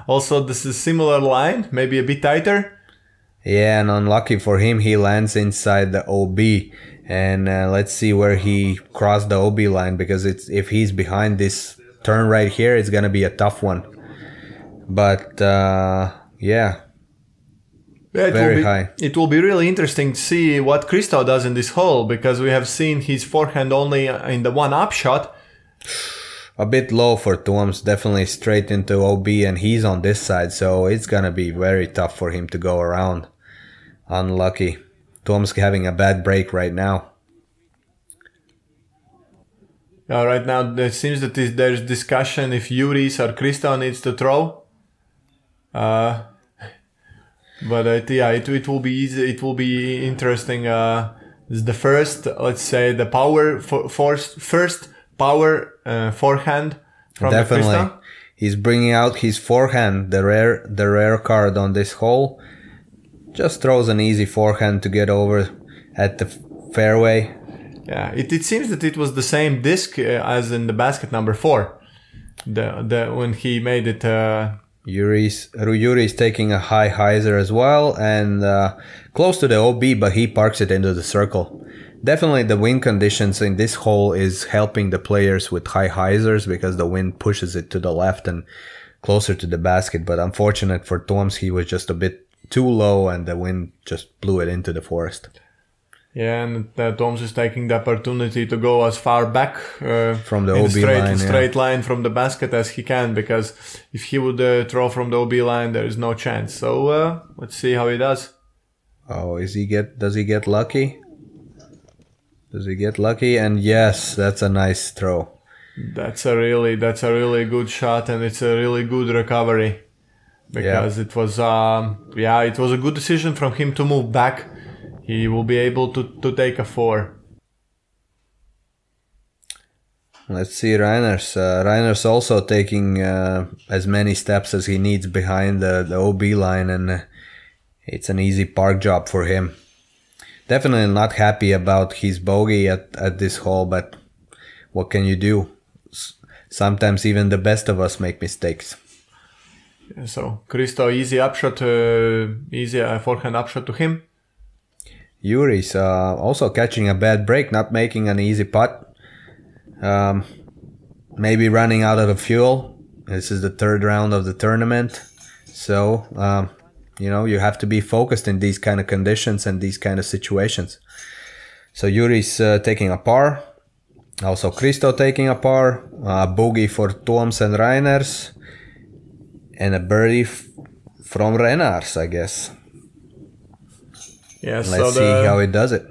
Also, this is similar line, maybe a bit tighter. Yeah, and unlucky for him, he lands inside the OB. And let's see where he crossed the OB line, because if he's behind this turn right here, it's gonna be a tough one. But yeah, very high. It will be really interesting to see what Kristo does in this hole, because we have seen his forehand only in the one upshot. A bit low for Toms, definitely straight into OB, and he's on this side, so it's gonna be very tough for him to go around. Unlucky. Toms having a bad break right now. Right now it seems that there's discussion if Juris or Kristo needs to throw. But yeah, it will be easy. It will be interesting. This is the first, let's say, the power first power forehand from Definitely. Kristo. He's bringing out his forehand, the rare card on this hole. Just throws an easy forehand to get over at the fairway. Yeah, it seems that it was the same disc as in the basket number 4. When he made it. Juris taking a high hyzer as well, and close to the OB, but he parks it into the circle. Definitely the wind conditions in this hole is helping the players with high hyzers, because the wind pushes it to the left and closer to the basket. But unfortunate for Toms, he was just a bit too low, and the wind just blew it into the forest. Yeah, and Toms is taking the opportunity to go as far back from the OB line, straight line from the basket as he can, because if he would throw from the OB line, there is no chance. So let's see how he does. Oh, does he get lucky? Does he get lucky? And yes, that's a nice throw. That's a really good shot, and it's a really good recovery. Because it was it was a good decision from him to move back. He will be able to take a 4. Let's see Renārs. Renārs also taking as many steps as he needs behind the OB line, and it's an easy park job for him. Definitely not happy about his bogey at this hole, but what can you do? Sometimes even the best of us make mistakes. Yeah, so Kristo, easy upshot, easy forehand upshot to him. Juris also catching a bad break, not making an easy putt. Maybe running out of the fuel. This is the 3rd round of the tournament. So, you have to be focused in these kind of conditions and these kind of situations. So Juris taking a par. Also Kristo taking a par. Bogey for Toms and Renārs. And a birdie from Renārs, I guess. Yes, Let's see how he does it.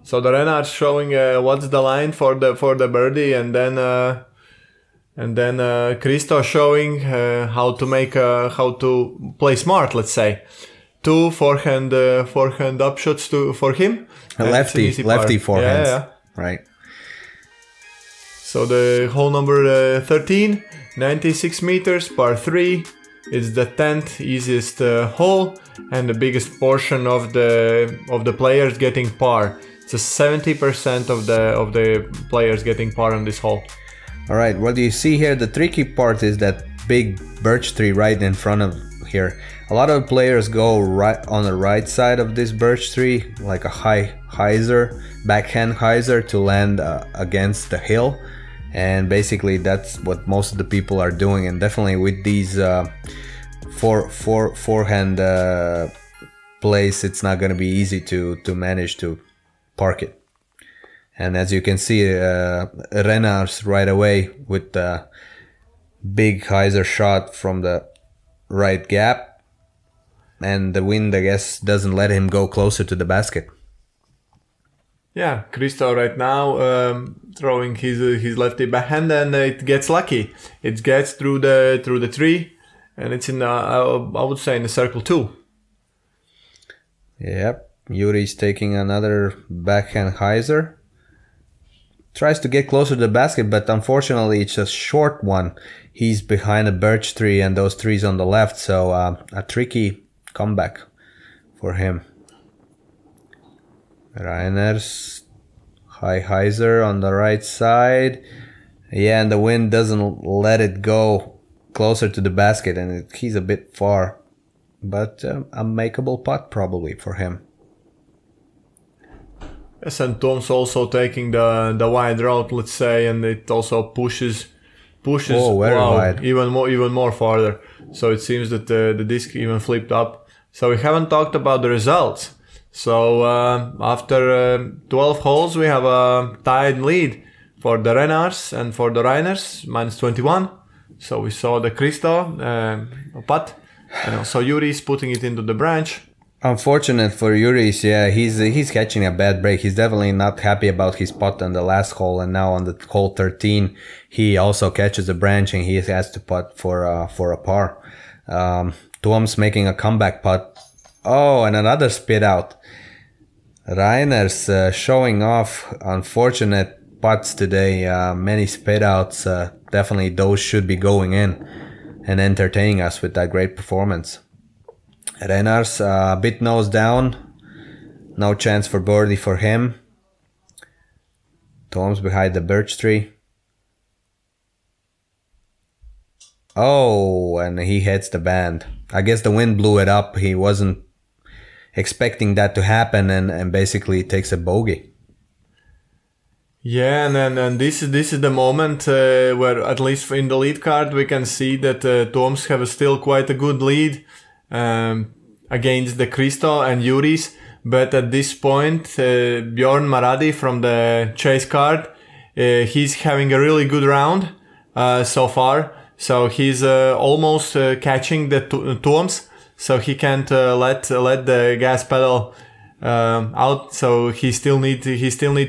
So the Renārs showing what's the line for the birdie, and then And then Kristo showing how to play smart, let's say. 2 forehand upshots for him. A lefty forehand. Yeah. Right. So the hole number 13, 96 meters, par 3. It's the 10th easiest hole and the biggest portion of the players getting par. It's a 70% of the players getting par on this hole. All right, what you see here, the tricky part is that big birch tree right in front of here. A lot of players go right on the right side of this birch tree, like a high hyzer, backhand hyzer to land against the hill. And basically that's what most of the people are doing. And definitely with these forehand plays, it's not going to be easy to manage to park it. And as you can see, Renārs right away with the big hyzer shot from the right gap. And the wind, I guess, doesn't let him go closer to the basket. Yeah, Kristo right now throwing his lefty backhand, and it gets lucky. It gets through the tree, and it's in I would say in the circle 2. Yep, Juris taking another backhand hyzer. Tries to get closer to the basket, but unfortunately it's a short one. He's behind a birch tree and those trees on the left, so a tricky comeback for him. Renārs high hyzer on the right side. Yeah, and the wind doesn't let it go closer to the basket, and he's a bit far. But a makeable putt probably for him. Yes, and Tom's also taking the wide route, let's say, and it also pushes wide. even more farther. So it seems that the disc even flipped up. So we haven't talked about the results. So after 12 holes, we have a tied lead for the Renārs and for the Renārs, -21. So we saw the Kristo putt, and also Juris putting it into the branch. Unfortunate for Juris, yeah, he's catching a bad break. He's definitely not happy about his putt on the last hole, and now on the hole 13, he also catches a branch and he has to putt for a par. Tom's making a comeback putt. Oh, and another spit out. Renārs showing off unfortunate putts today. Many spit outs. Definitely those should be going in and entertaining us with that great performance. Renārs a bit nose down. No chance for birdie for him. Tom's behind the birch tree. Oh, and he hits the band. I guess the wind blew it up. He wasn't expecting that to happen, and basically takes a bogey. Yeah, and this is the moment where, at least in the lead card, we can see that Toms have still quite a good lead against the Kristo and Juris. But at this point, Bjorn Maradi from the chase card, he's having a really good round so far. So he's almost catching the Toms. So he can't let the gas pedal out. So he still need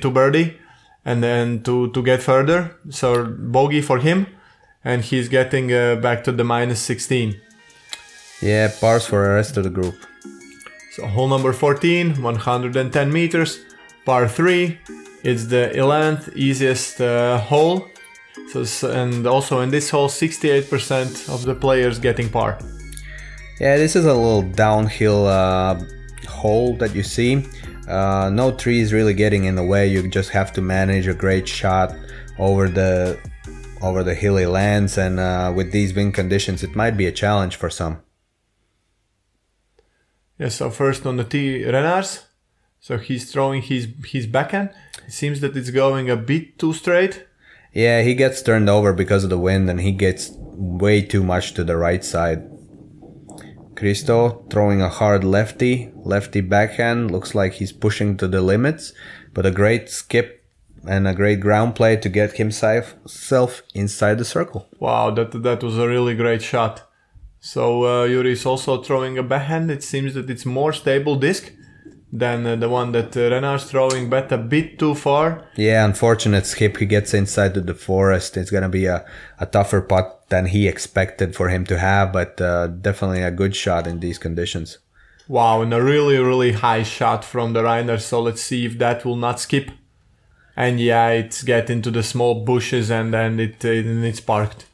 to birdie and then to get further. So bogey for him, and he's getting back to the -16. Yeah, pars for the rest of the group. So hole number 14, 110 meters, par 3. It's the 11th easiest hole. So, and also in this hole, 68% of the players getting par. Yeah, this is a little downhill hole that you see. No trees really getting in the way. You just have to manage a great shot over the hilly lands, and with these wind conditions, it might be a challenge for some. Yeah, so first on the tee, Renārs. So he's throwing his backhand. It seems that it's going a bit too straight. Yeah, he gets turned over because of the wind, and he gets way too much to the right side. Kristo throwing a hard lefty backhand. Looks like he's pushing to the limits, but a great skip and a great ground play to get himself inside the circle. Wow, that was a really great shot. So Juris also throwing a backhand. It seems that it's more stable disc than the one that Renārs throwing, but a bit too far. Yeah, unfortunate skip. He gets inside to the forest. It's going to be a tougher putt than he expected for him to have, but definitely a good shot in these conditions. Wow, and a really, really high shot from the Renārs. So let's see if that will not skip. And yeah, it's get into the small bushes and then it's parked.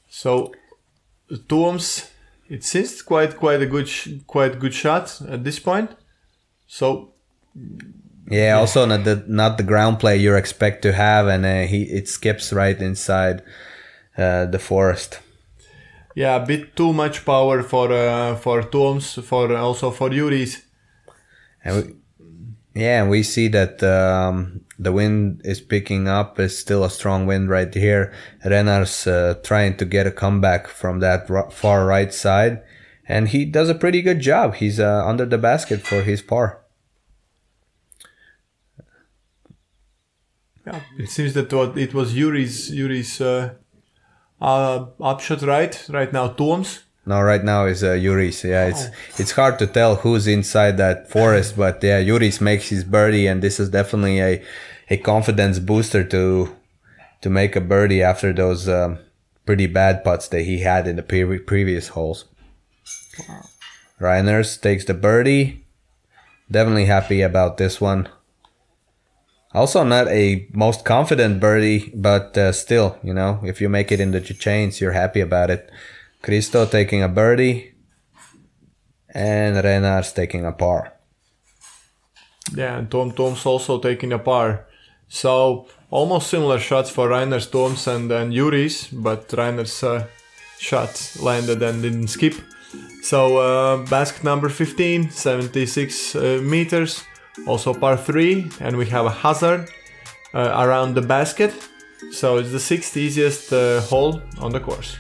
So Toms, it seems quite a good shot at this point. So yeah, also not the ground play you expect to have, and it skips right inside the forest. Yeah, a bit too much power for Toms, also for Juris. And we see that the wind is picking up. It's still a strong wind right here. Renārs trying to get a comeback from that far right side, and he does a pretty good job. He's under the basket for his par. Yeah, it seems that it was Juris upshot right now Toms. No, right now is Juris. Yeah, it's hard to tell who's inside that forest, but yeah, Juris makes his birdie, and this is definitely a confidence booster to make a birdie after those pretty bad putts that he had in the previous holes. Wow. Renārs takes the birdie. Definitely happy about this one. Also not a most confident birdie, but still, you know, if you make it in the chains, you're happy about it. Kristo taking a birdie, and Renārs taking a par. Yeah, and Toms also taking a par. So almost similar shots for Renārs, Toms, and Juris, but Renārs' shot landed and didn't skip. So basket number 15, 76 meters, also par 3, and we have a hazard around the basket. So it's the 6th easiest hole on the course.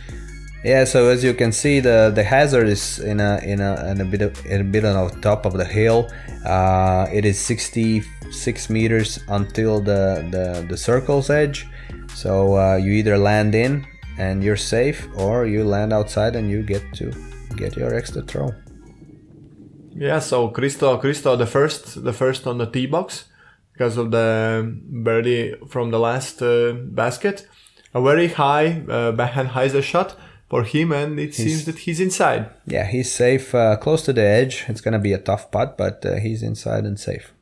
Yeah, so as you can see, the hazard is in a bit on top of the hill. It is 66 meters until the circle's edge. So you either land in and you're safe, or you land outside and you get your extra throw. Yeah, so Kristo the first on the tee box because of the birdie from the last basket. A very high backhand hyzer shot for him, and it seems that he's inside. Yeah, he's safe, close to the edge. It's gonna be a tough putt, but he's inside and safe.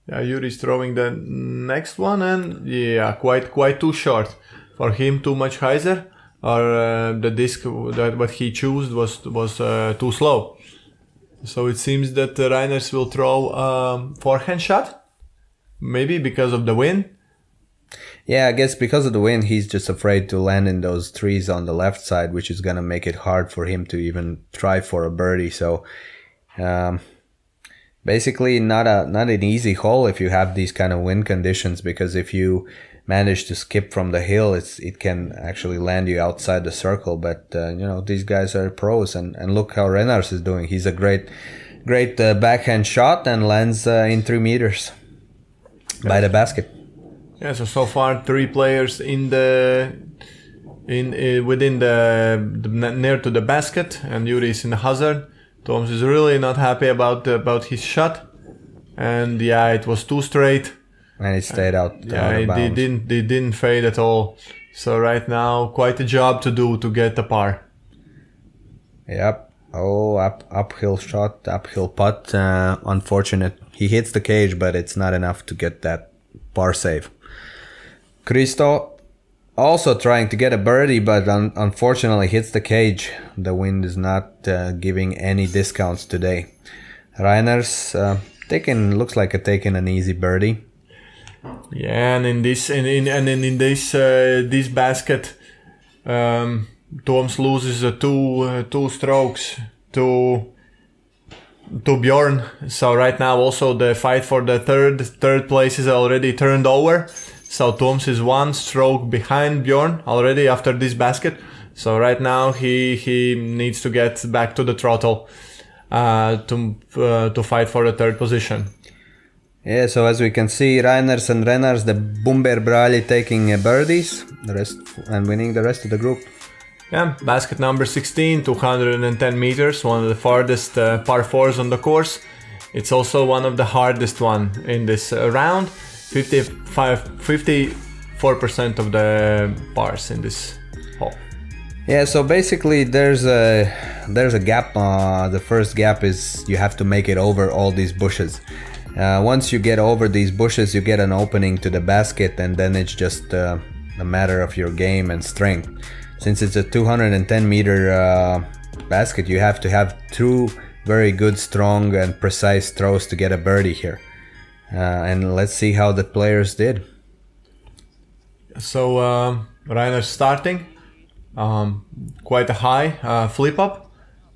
Yeah, Yuri's throwing the next one, and yeah, quite too short for him. Too much hyzer, or the disc that what he chose was too slow. So it seems that Renārs will throw forehand shot, maybe because of the wind. Yeah, I guess because of the wind, he's just afraid to land in those trees on the left side, which is going to make it hard for him to even try for a birdie. So basically not an easy hole if you have these kind of wind conditions, because if you manage to skip from the hill, it can actually land you outside the circle. But you know, these guys are pros, and look how Renārs is doing. He's a great backhand shot and lands in 3 meters by the basket. Yeah, so far 3 players within the near to the basket, and Yuri is in the hazard. Toms is really not happy about his shot, and yeah, it was too straight, and it stayed out. Yeah, it didn't fade at all. So right now, quite a job to do to get the par. Yep. Oh, uphill shot, uphill putt. Unfortunate. He hits the cage, but it's not enough to get that par save. Kristo also trying to get a birdie, but unfortunately hits the cage. The wind is not giving any discounts today. Renārs looks like taking an easy birdie. Yeah, and in this this basket, Toms loses two strokes to Bjorn. So right now also the fight for the third place is already turned over. So Toms is 1 stroke behind Bjorn already after this basket. So right now he needs to get back to the throttle to fight for the 3rd position. Yeah, so as we can see, Renārs and Renārs, the Bumber Brāļi, taking birdies, and winning the rest of the group. Yeah, basket number 16, 210 meters, one of the farthest par 4s on the course. It's also one of the hardest one in this round. 54% of the pars in this hole. Yeah, so basically there's a gap. The first gap is you have to make it over all these bushes. Once you get over these bushes, you get an opening to the basket, and then it's just a matter of your game and strength. Since it's a 210 meter basket, you have to have two very good, strong and precise throws to get a birdie here. And let's see how the players did. So Renārs starting, quite a high flip up,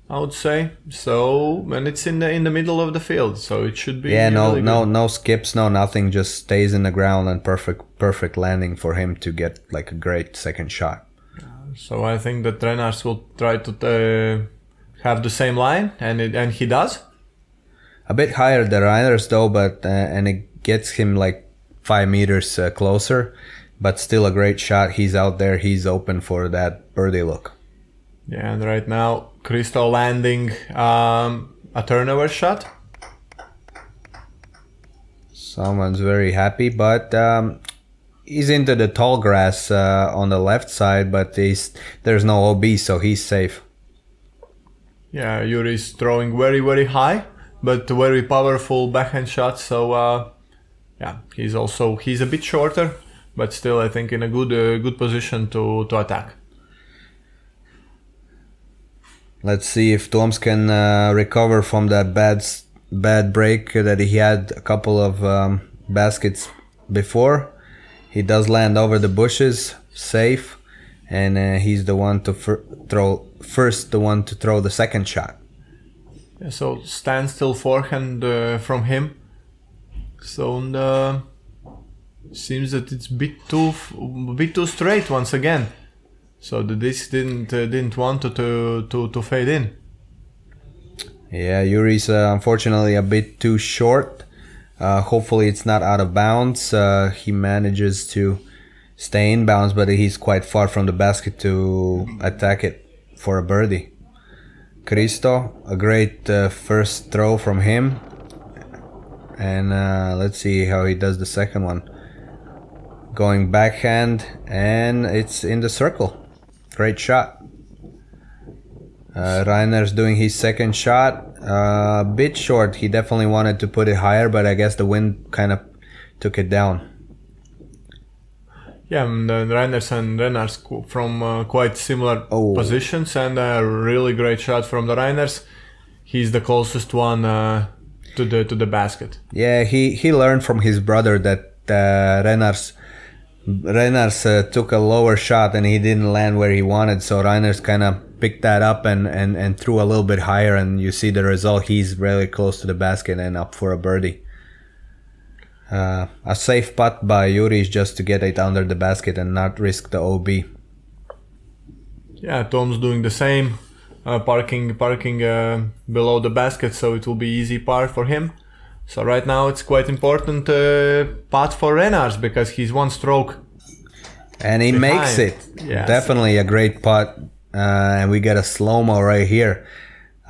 I would say. So, and it's in the middle of the field, so it should be. Yeah, really no skips, no nothing. Just stays in the ground and perfect landing for him to get like a great second shot. So I think that Renārs will try to have the same line, and he does. A bit higher than Renārs though, but and it gets him like 5 meters closer. But still a great shot. He's out there. He's open for that birdie look. Yeah, and right now Kristo landing a turnover shot. Someone's very happy, but he's into the tall grass on the left side, but there's no OB, so he's safe. Yeah, Juris throwing very, very high, but very powerful backhand shot. So yeah, he's a bit shorter, but still I think in a good position to attack. Let's see if Toms can recover from that bad break that he had a couple of baskets before. He does land over the bushes, safe, and he's the one to throw the second shot. Yeah, so standstill forehand from him. So seems that it's a bit too straight once again. So the disc didn't want to fade in. Yeah, Yuri's unfortunately a bit too short. Hopefully it's not out of bounds. He manages to stay in bounds, but he's quite far from the basket to attack it for a birdie. Kristo, a great first throw from him. And let's see how he does the second one. Going backhand, and it's in the circle. Great shot. Renārs doing his second shot. A bit short. He definitely wanted to put it higher, but I guess the wind kind of took it down. Yeah, Renārs and Renārs from quite similar positions, and a really great shot from the Renārs. He's the closest one to the basket. Yeah, he learned from his brother that Renārs took a lower shot and he didn't land where he wanted, so Renārs kind of picked that up and threw a little bit higher, and you see the result. He's really close to the basket and up for a birdie. A safe putt by Juris just to get it under the basket and not risk the OB. Yeah, Tom's doing the same, parking below the basket, so it will be easy par for him. So right now it's quite important putt for Renārs because he's one stroke. And he makes it. Yes. Definitely a great putt. And we get a slow-mo right here.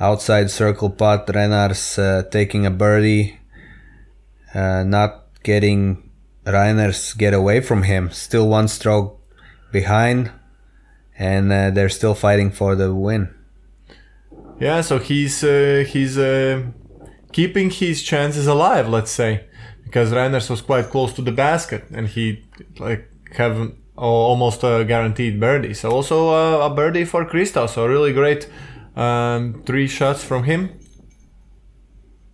Outside circle putt, Renārs taking a birdie. Not getting Renārs get away from him. Still one stroke behind. And they're still fighting for the win. Yeah, so he's keeping his chances alive, let's say, because Renārs was quite close to the basket and he have almost a guaranteed birdie. So also a birdie for Kristo. So really great 3 shots from him.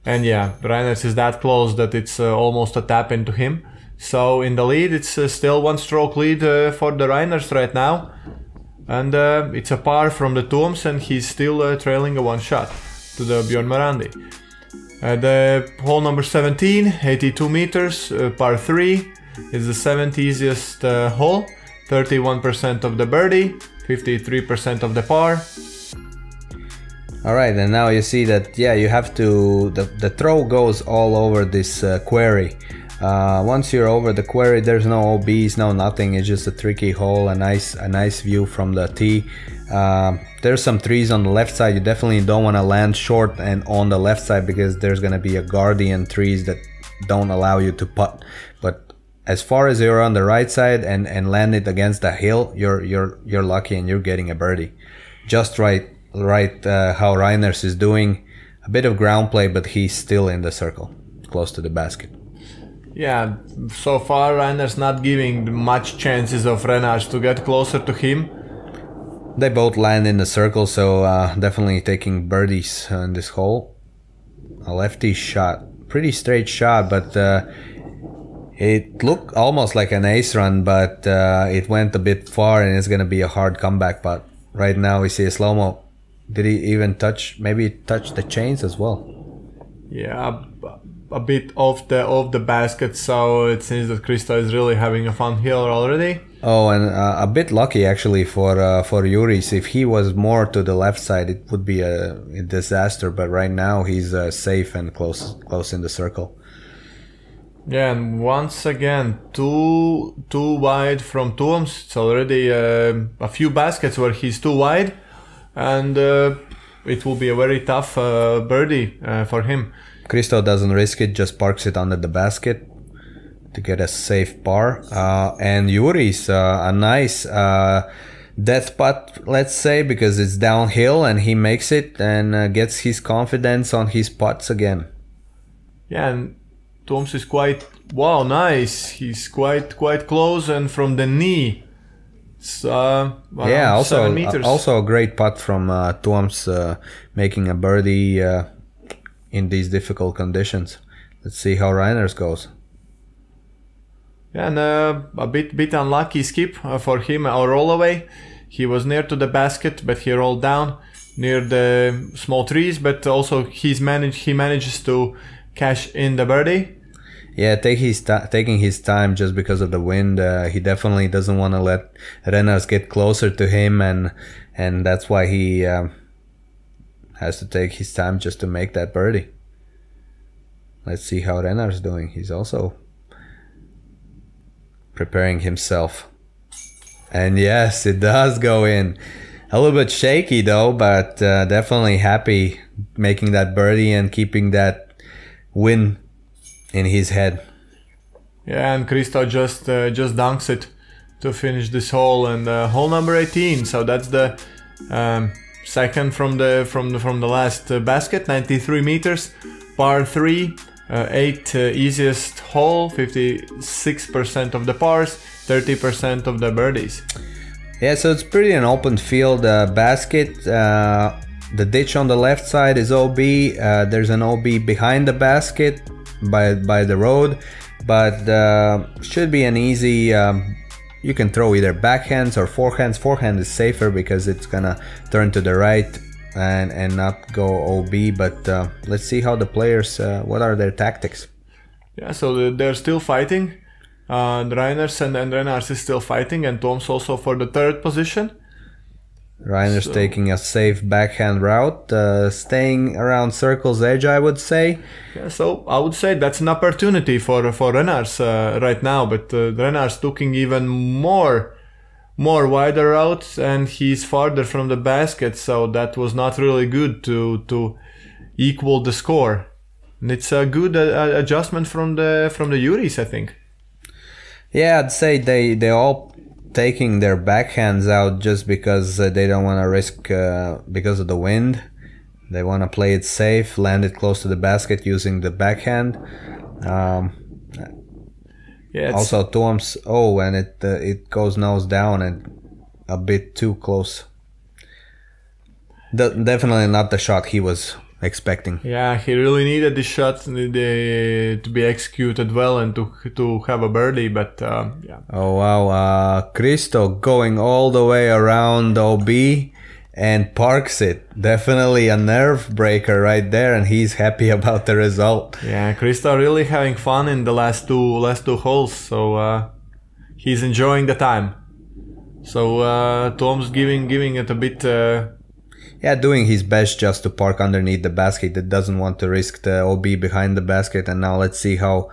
And yeah, Renārs is that close that it's almost a tap into him. So in the lead, it's still 1 stroke lead for the Renārs right now. And it's a par from the Toms, and he's still trailing a 1 shot to the Bjorn Marandi. The hole number 17, 82 meters, par 3, is the 7th easiest hole. 31% of the birdie, 53% of the par. Alright, and now you see that, yeah, you have to, the throw goes all over this quarry. Once you're over the quarry, there's no OBs, no nothing. It's just a tricky hole, a nice view from the tee. There's some trees on the left side. You definitely don't want to land short and on the left side because there's going to be a guardian trees that don't allow you to putt. But as far as you're on the right side and land it against the hill, you're lucky and you're getting a birdie. Just right how Renārs is doing. A bit of ground play, but he's still in the circle, close to the basket. Yeah, so far Renārs not giving much chances of Renārs to get closer to him. They both land in the circle, so definitely taking birdies on this hole. A lefty shot, pretty straight shot, but it looked almost like an ace run, but it went a bit far and it's going to be a hard comeback. But right now we see a slow-mo. Did he even touch the chains as well? Yeah, a bit off the basket, so it seems that Kristo is really having a fun here already. Oh, and a bit lucky actually for Juris. If he was more to the left side, it would be a disaster. But right now he's safe and close in the circle. Yeah, and once again, too wide from Toms. It's already a few baskets where he's too wide, and it will be a very tough birdie for him. Kristo doesn't risk it, just parks it under the basket to get a safe par. And Juris, a nice death putt, let's say, because it's downhill and he makes it and gets his confidence on his putts again. Yeah, and Toms is quite, wow, nice. He's quite close and from the knee. Yeah, also a great putt from Toms, making a birdie in these difficult conditions. Let's see how Renārs goes. Yeah, and a bit unlucky skip for him, or roll away. He was near to the basket, but he rolled down near the small trees. But also he manages to cash in the birdie. Yeah, taking his time just because of the wind. He definitely doesn't want to let Renārs get closer to him, and that's why he has to take his time just to make that birdie. Let's see how Renārs doing. He's also preparing himself. And yes, it does go in. A little bit shaky though, but definitely happy making that birdie and keeping that win in his head. Yeah, and Kristo just dunks it to finish this hole, and hole number 18. So that's the second from the last basket, 93 meters, par 3, 8 easiest hole, 56% of the pars, 30% of the birdies. Yeah, so it's pretty an open field basket. The ditch on the left side is OB. There's an OB behind the basket by the road, but should be an easy. You can throw either backhands or forehands. Forehand is safer because it's gonna turn to the right and not go OB. But let's see how the players. What are their tactics? Yeah, so they're still fighting. Renārs and Renārs is still fighting, and Toms also for the third position. Renārs taking a safe backhand route, staying around circle's edge, I would say. Yeah, so I would say that's an opportunity for Renārs right now, but Renārs taking even more wider routes, and he's farther from the basket, so that was not really good to equal the score. And it's a good adjustment from the Juris, I think. Yeah, I'd say they all taking their backhands out just because they don't want to risk because of the wind. They want to play it safe, land it close to the basket using the backhand. Yeah. Also, Toms. Oh, and it goes nose down and a bit too close. Definitely not the shot he was expecting. Yeah, he really needed this shot to be executed well and to have a birdie, but yeah. Oh wow, Kristo going all the way around OB and parks it. Definitely a nerve breaker right there, and he's happy about the result. Yeah, Kristo really having fun in the last two holes, so he's enjoying the time. So Tom's giving it a bit. Yeah, doing his best just to park underneath the basket. That doesn't want to risk the OB behind the basket. And now let's see how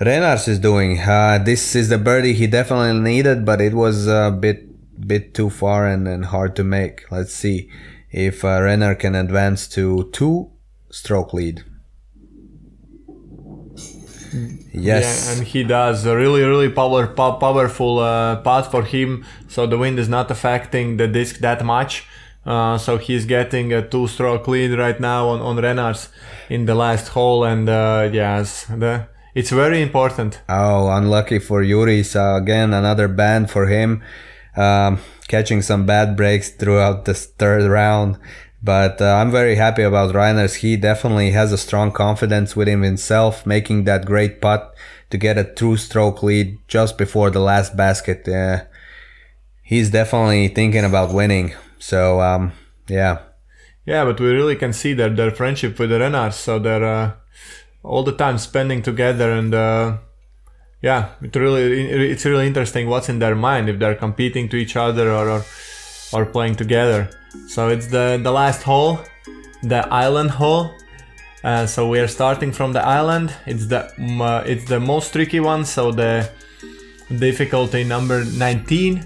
Renārs is doing. This is the birdie he definitely needed, but it was a bit too far and hard to make. Let's see if Renārs can advance to 2-stroke lead. Yes. Yeah, and he does a really powerful putt for him, so the wind is not affecting the disc that much. So he's getting a 2-stroke lead right now on Renārs in the last hole, and yes, it's very important. Oh, unlucky for Juris. Again, another ban for him. Catching some bad breaks throughout the third round. But I'm very happy about Renārs. He definitely has a strong confidence within himself, making that great putt to get a 2-stroke lead just before the last basket. He's definitely thinking about winning. So, yeah. Yeah, but we really can see that their friendship with the Renārs. So they're all the time spending together, and yeah, it's really interesting what's in their mind, if they're competing to each other or playing together. So it's the last hole, the island hole. So we are starting from the island. It's the most tricky one. So the difficulty number 19.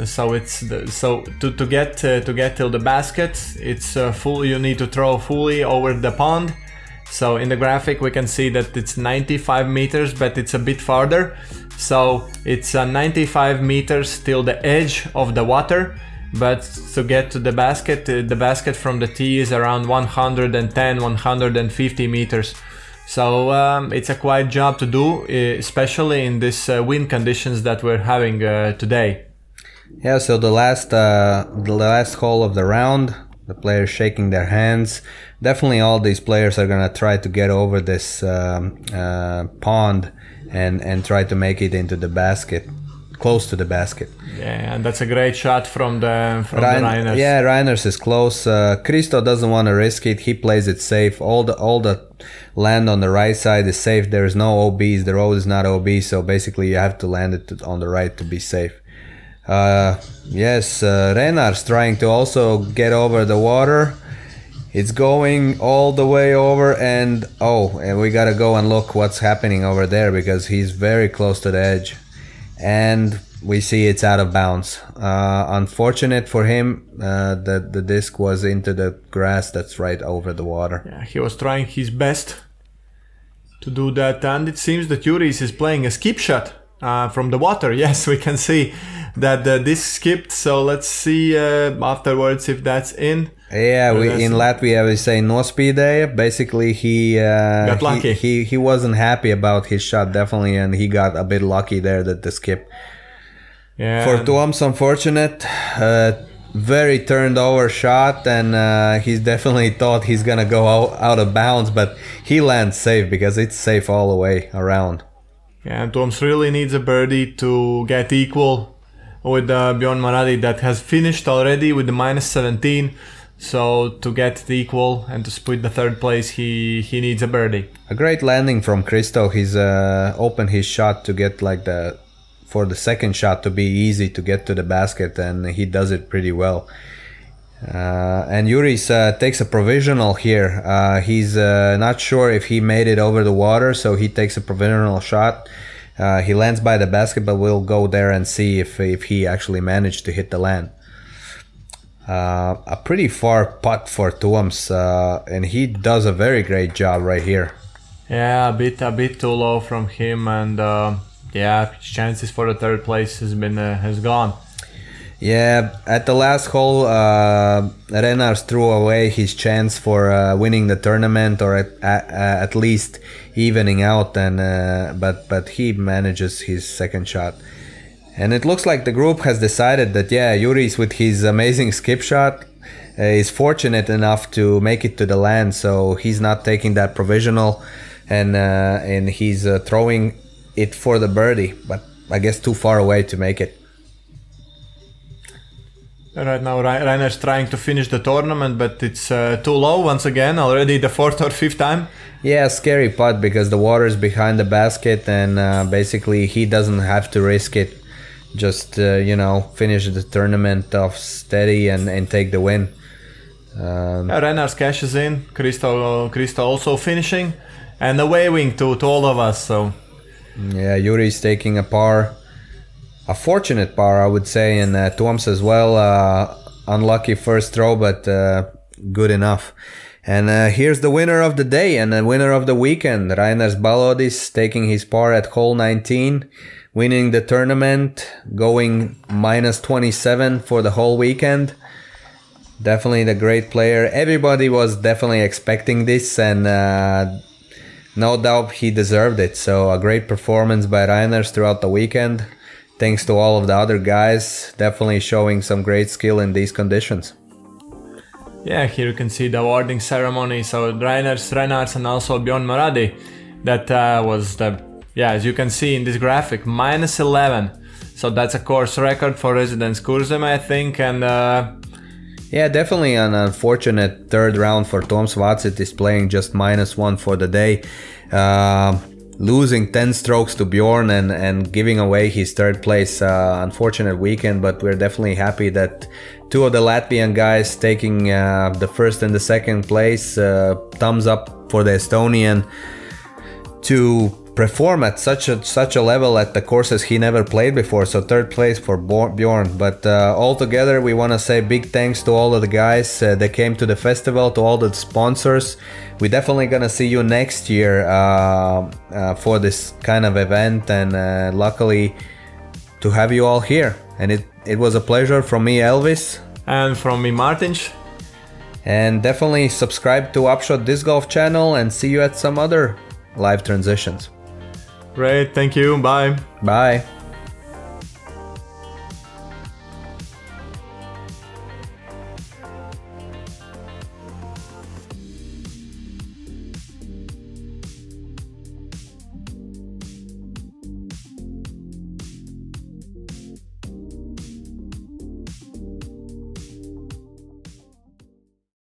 So to get till the basket, it's full. You need to throw fully over the pond. So in the graphic we can see that it's 95 meters, but it's a bit farther. So it's 95 meters till the edge of the water. But to get to the basket from the tee is around 110-150 meters. So it's a quite job to do, especially in this wind conditions that we're having today. Yeah, so the last hole of the round, the players shaking their hands. Definitely all these players are going to try to get over this pond and try to make it into the basket, close to the basket. Yeah, and that's a great shot from the Renārs. Yeah, Renārs is close. Kristo doesn't want to risk it. He plays it safe. All the land on the right side is safe. There is no OBs. The road is not OB, so basically you have to land it on the right to be safe. Yes, Renārs trying to also get over the water. It's going all the way over, and we gotta go and look what's happening over there, because he's very close to the edge. And we see it's out of bounds. Unfortunate for him that the disc was into the grass that's right over the water. Yeah, he was trying his best to do that, and it seems that Juris is playing a skip shot from the water. Yes, we can see that the disc skipped, so let's see afterwards if that's in. Yeah, in Latvia we say nospīdēja. Basically, he got lucky. He wasn't happy about his shot, definitely, and he got a bit lucky there that the skip. Yeah. For Toms, unfortunate, very turned over shot, and he's definitely thought he's gonna go out of bounds, but he lands safe because it's safe all the way around. Yeah, and Toms really needs a birdie to get equal with Bjorn Maradi that has finished already with the -17. So to get the equal and to split the third place, he needs a birdie. A great landing from Kristo. He's opened his shot to get for the second shot to be easy to get to the basket, and he does it pretty well. And Juris takes a provisional here. He's not sure if he made it over the water, so he takes a provisional shot. He lands by the basket, but we'll go there and see if he actually managed to hit the land. A pretty far putt for Toms, and he does a very great job right here. Yeah, a bit too low from him, and yeah, chances for the third place has gone. Yeah, at the last hole, Renārs threw away his chance for winning the tournament, or at least evening out, and but he manages his second shot. And it looks like the group has decided that, yeah, Juris with his amazing skip shot is fortunate enough to make it to the land, so he's not taking that provisional, and he's throwing it for the birdie, but I guess too far away to make it. Right now Renārs trying to finish the tournament, but it's too low once again, already the fourth or fifth time. Yeah, scary putt because the water is behind the basket, and basically he doesn't have to risk it. Just finish the tournament off steady and take the win. Renārs cashes in. Kristo also finishing, and a waving to all of us. So Yeah, Juris taking a par. A fortunate par, I would say, and Toms as well. Unlucky first throw, but good enough. And here's the winner of the day and the winner of the weekend. Renārs Balodis taking his par at hole 19, winning the tournament, going -27 for the whole weekend. Definitely the great player. Everybody was definitely expecting this, and no doubt he deserved it. So a great performance by Renārs throughout the weekend. Thanks to all of the other guys, definitely showing some great skill in these conditions. Yeah, here you can see the awarding ceremony. So Renārs, and also Bjorn Maradi. That was the, yeah, as you can see in this graphic, -11. So that's a course record for Rezidence Kurzeme, I think, and yeah, definitely an unfortunate third round for Toms Vācietis, playing just -1 for the day. Losing 10 strokes to Bjorn and giving away his third place. Unfortunate weekend, but we're definitely happy that two of the Latvian guys taking the first and the second place. Thumbs up for the Estonian to perform at such a level at the courses he never played before. So third place for Bjorn. But altogether, we want to say big thanks to all of the guys that came to the festival, to all the sponsors. We're definitely gonna see you next year for this kind of event, and luckily to have you all here. And it was a pleasure from me, Elviss, and from me, Mārtiņš. And definitely subscribe to Upshot Disc Golf channel, and see you at some other live transitions. Great, thank you, bye. Bye.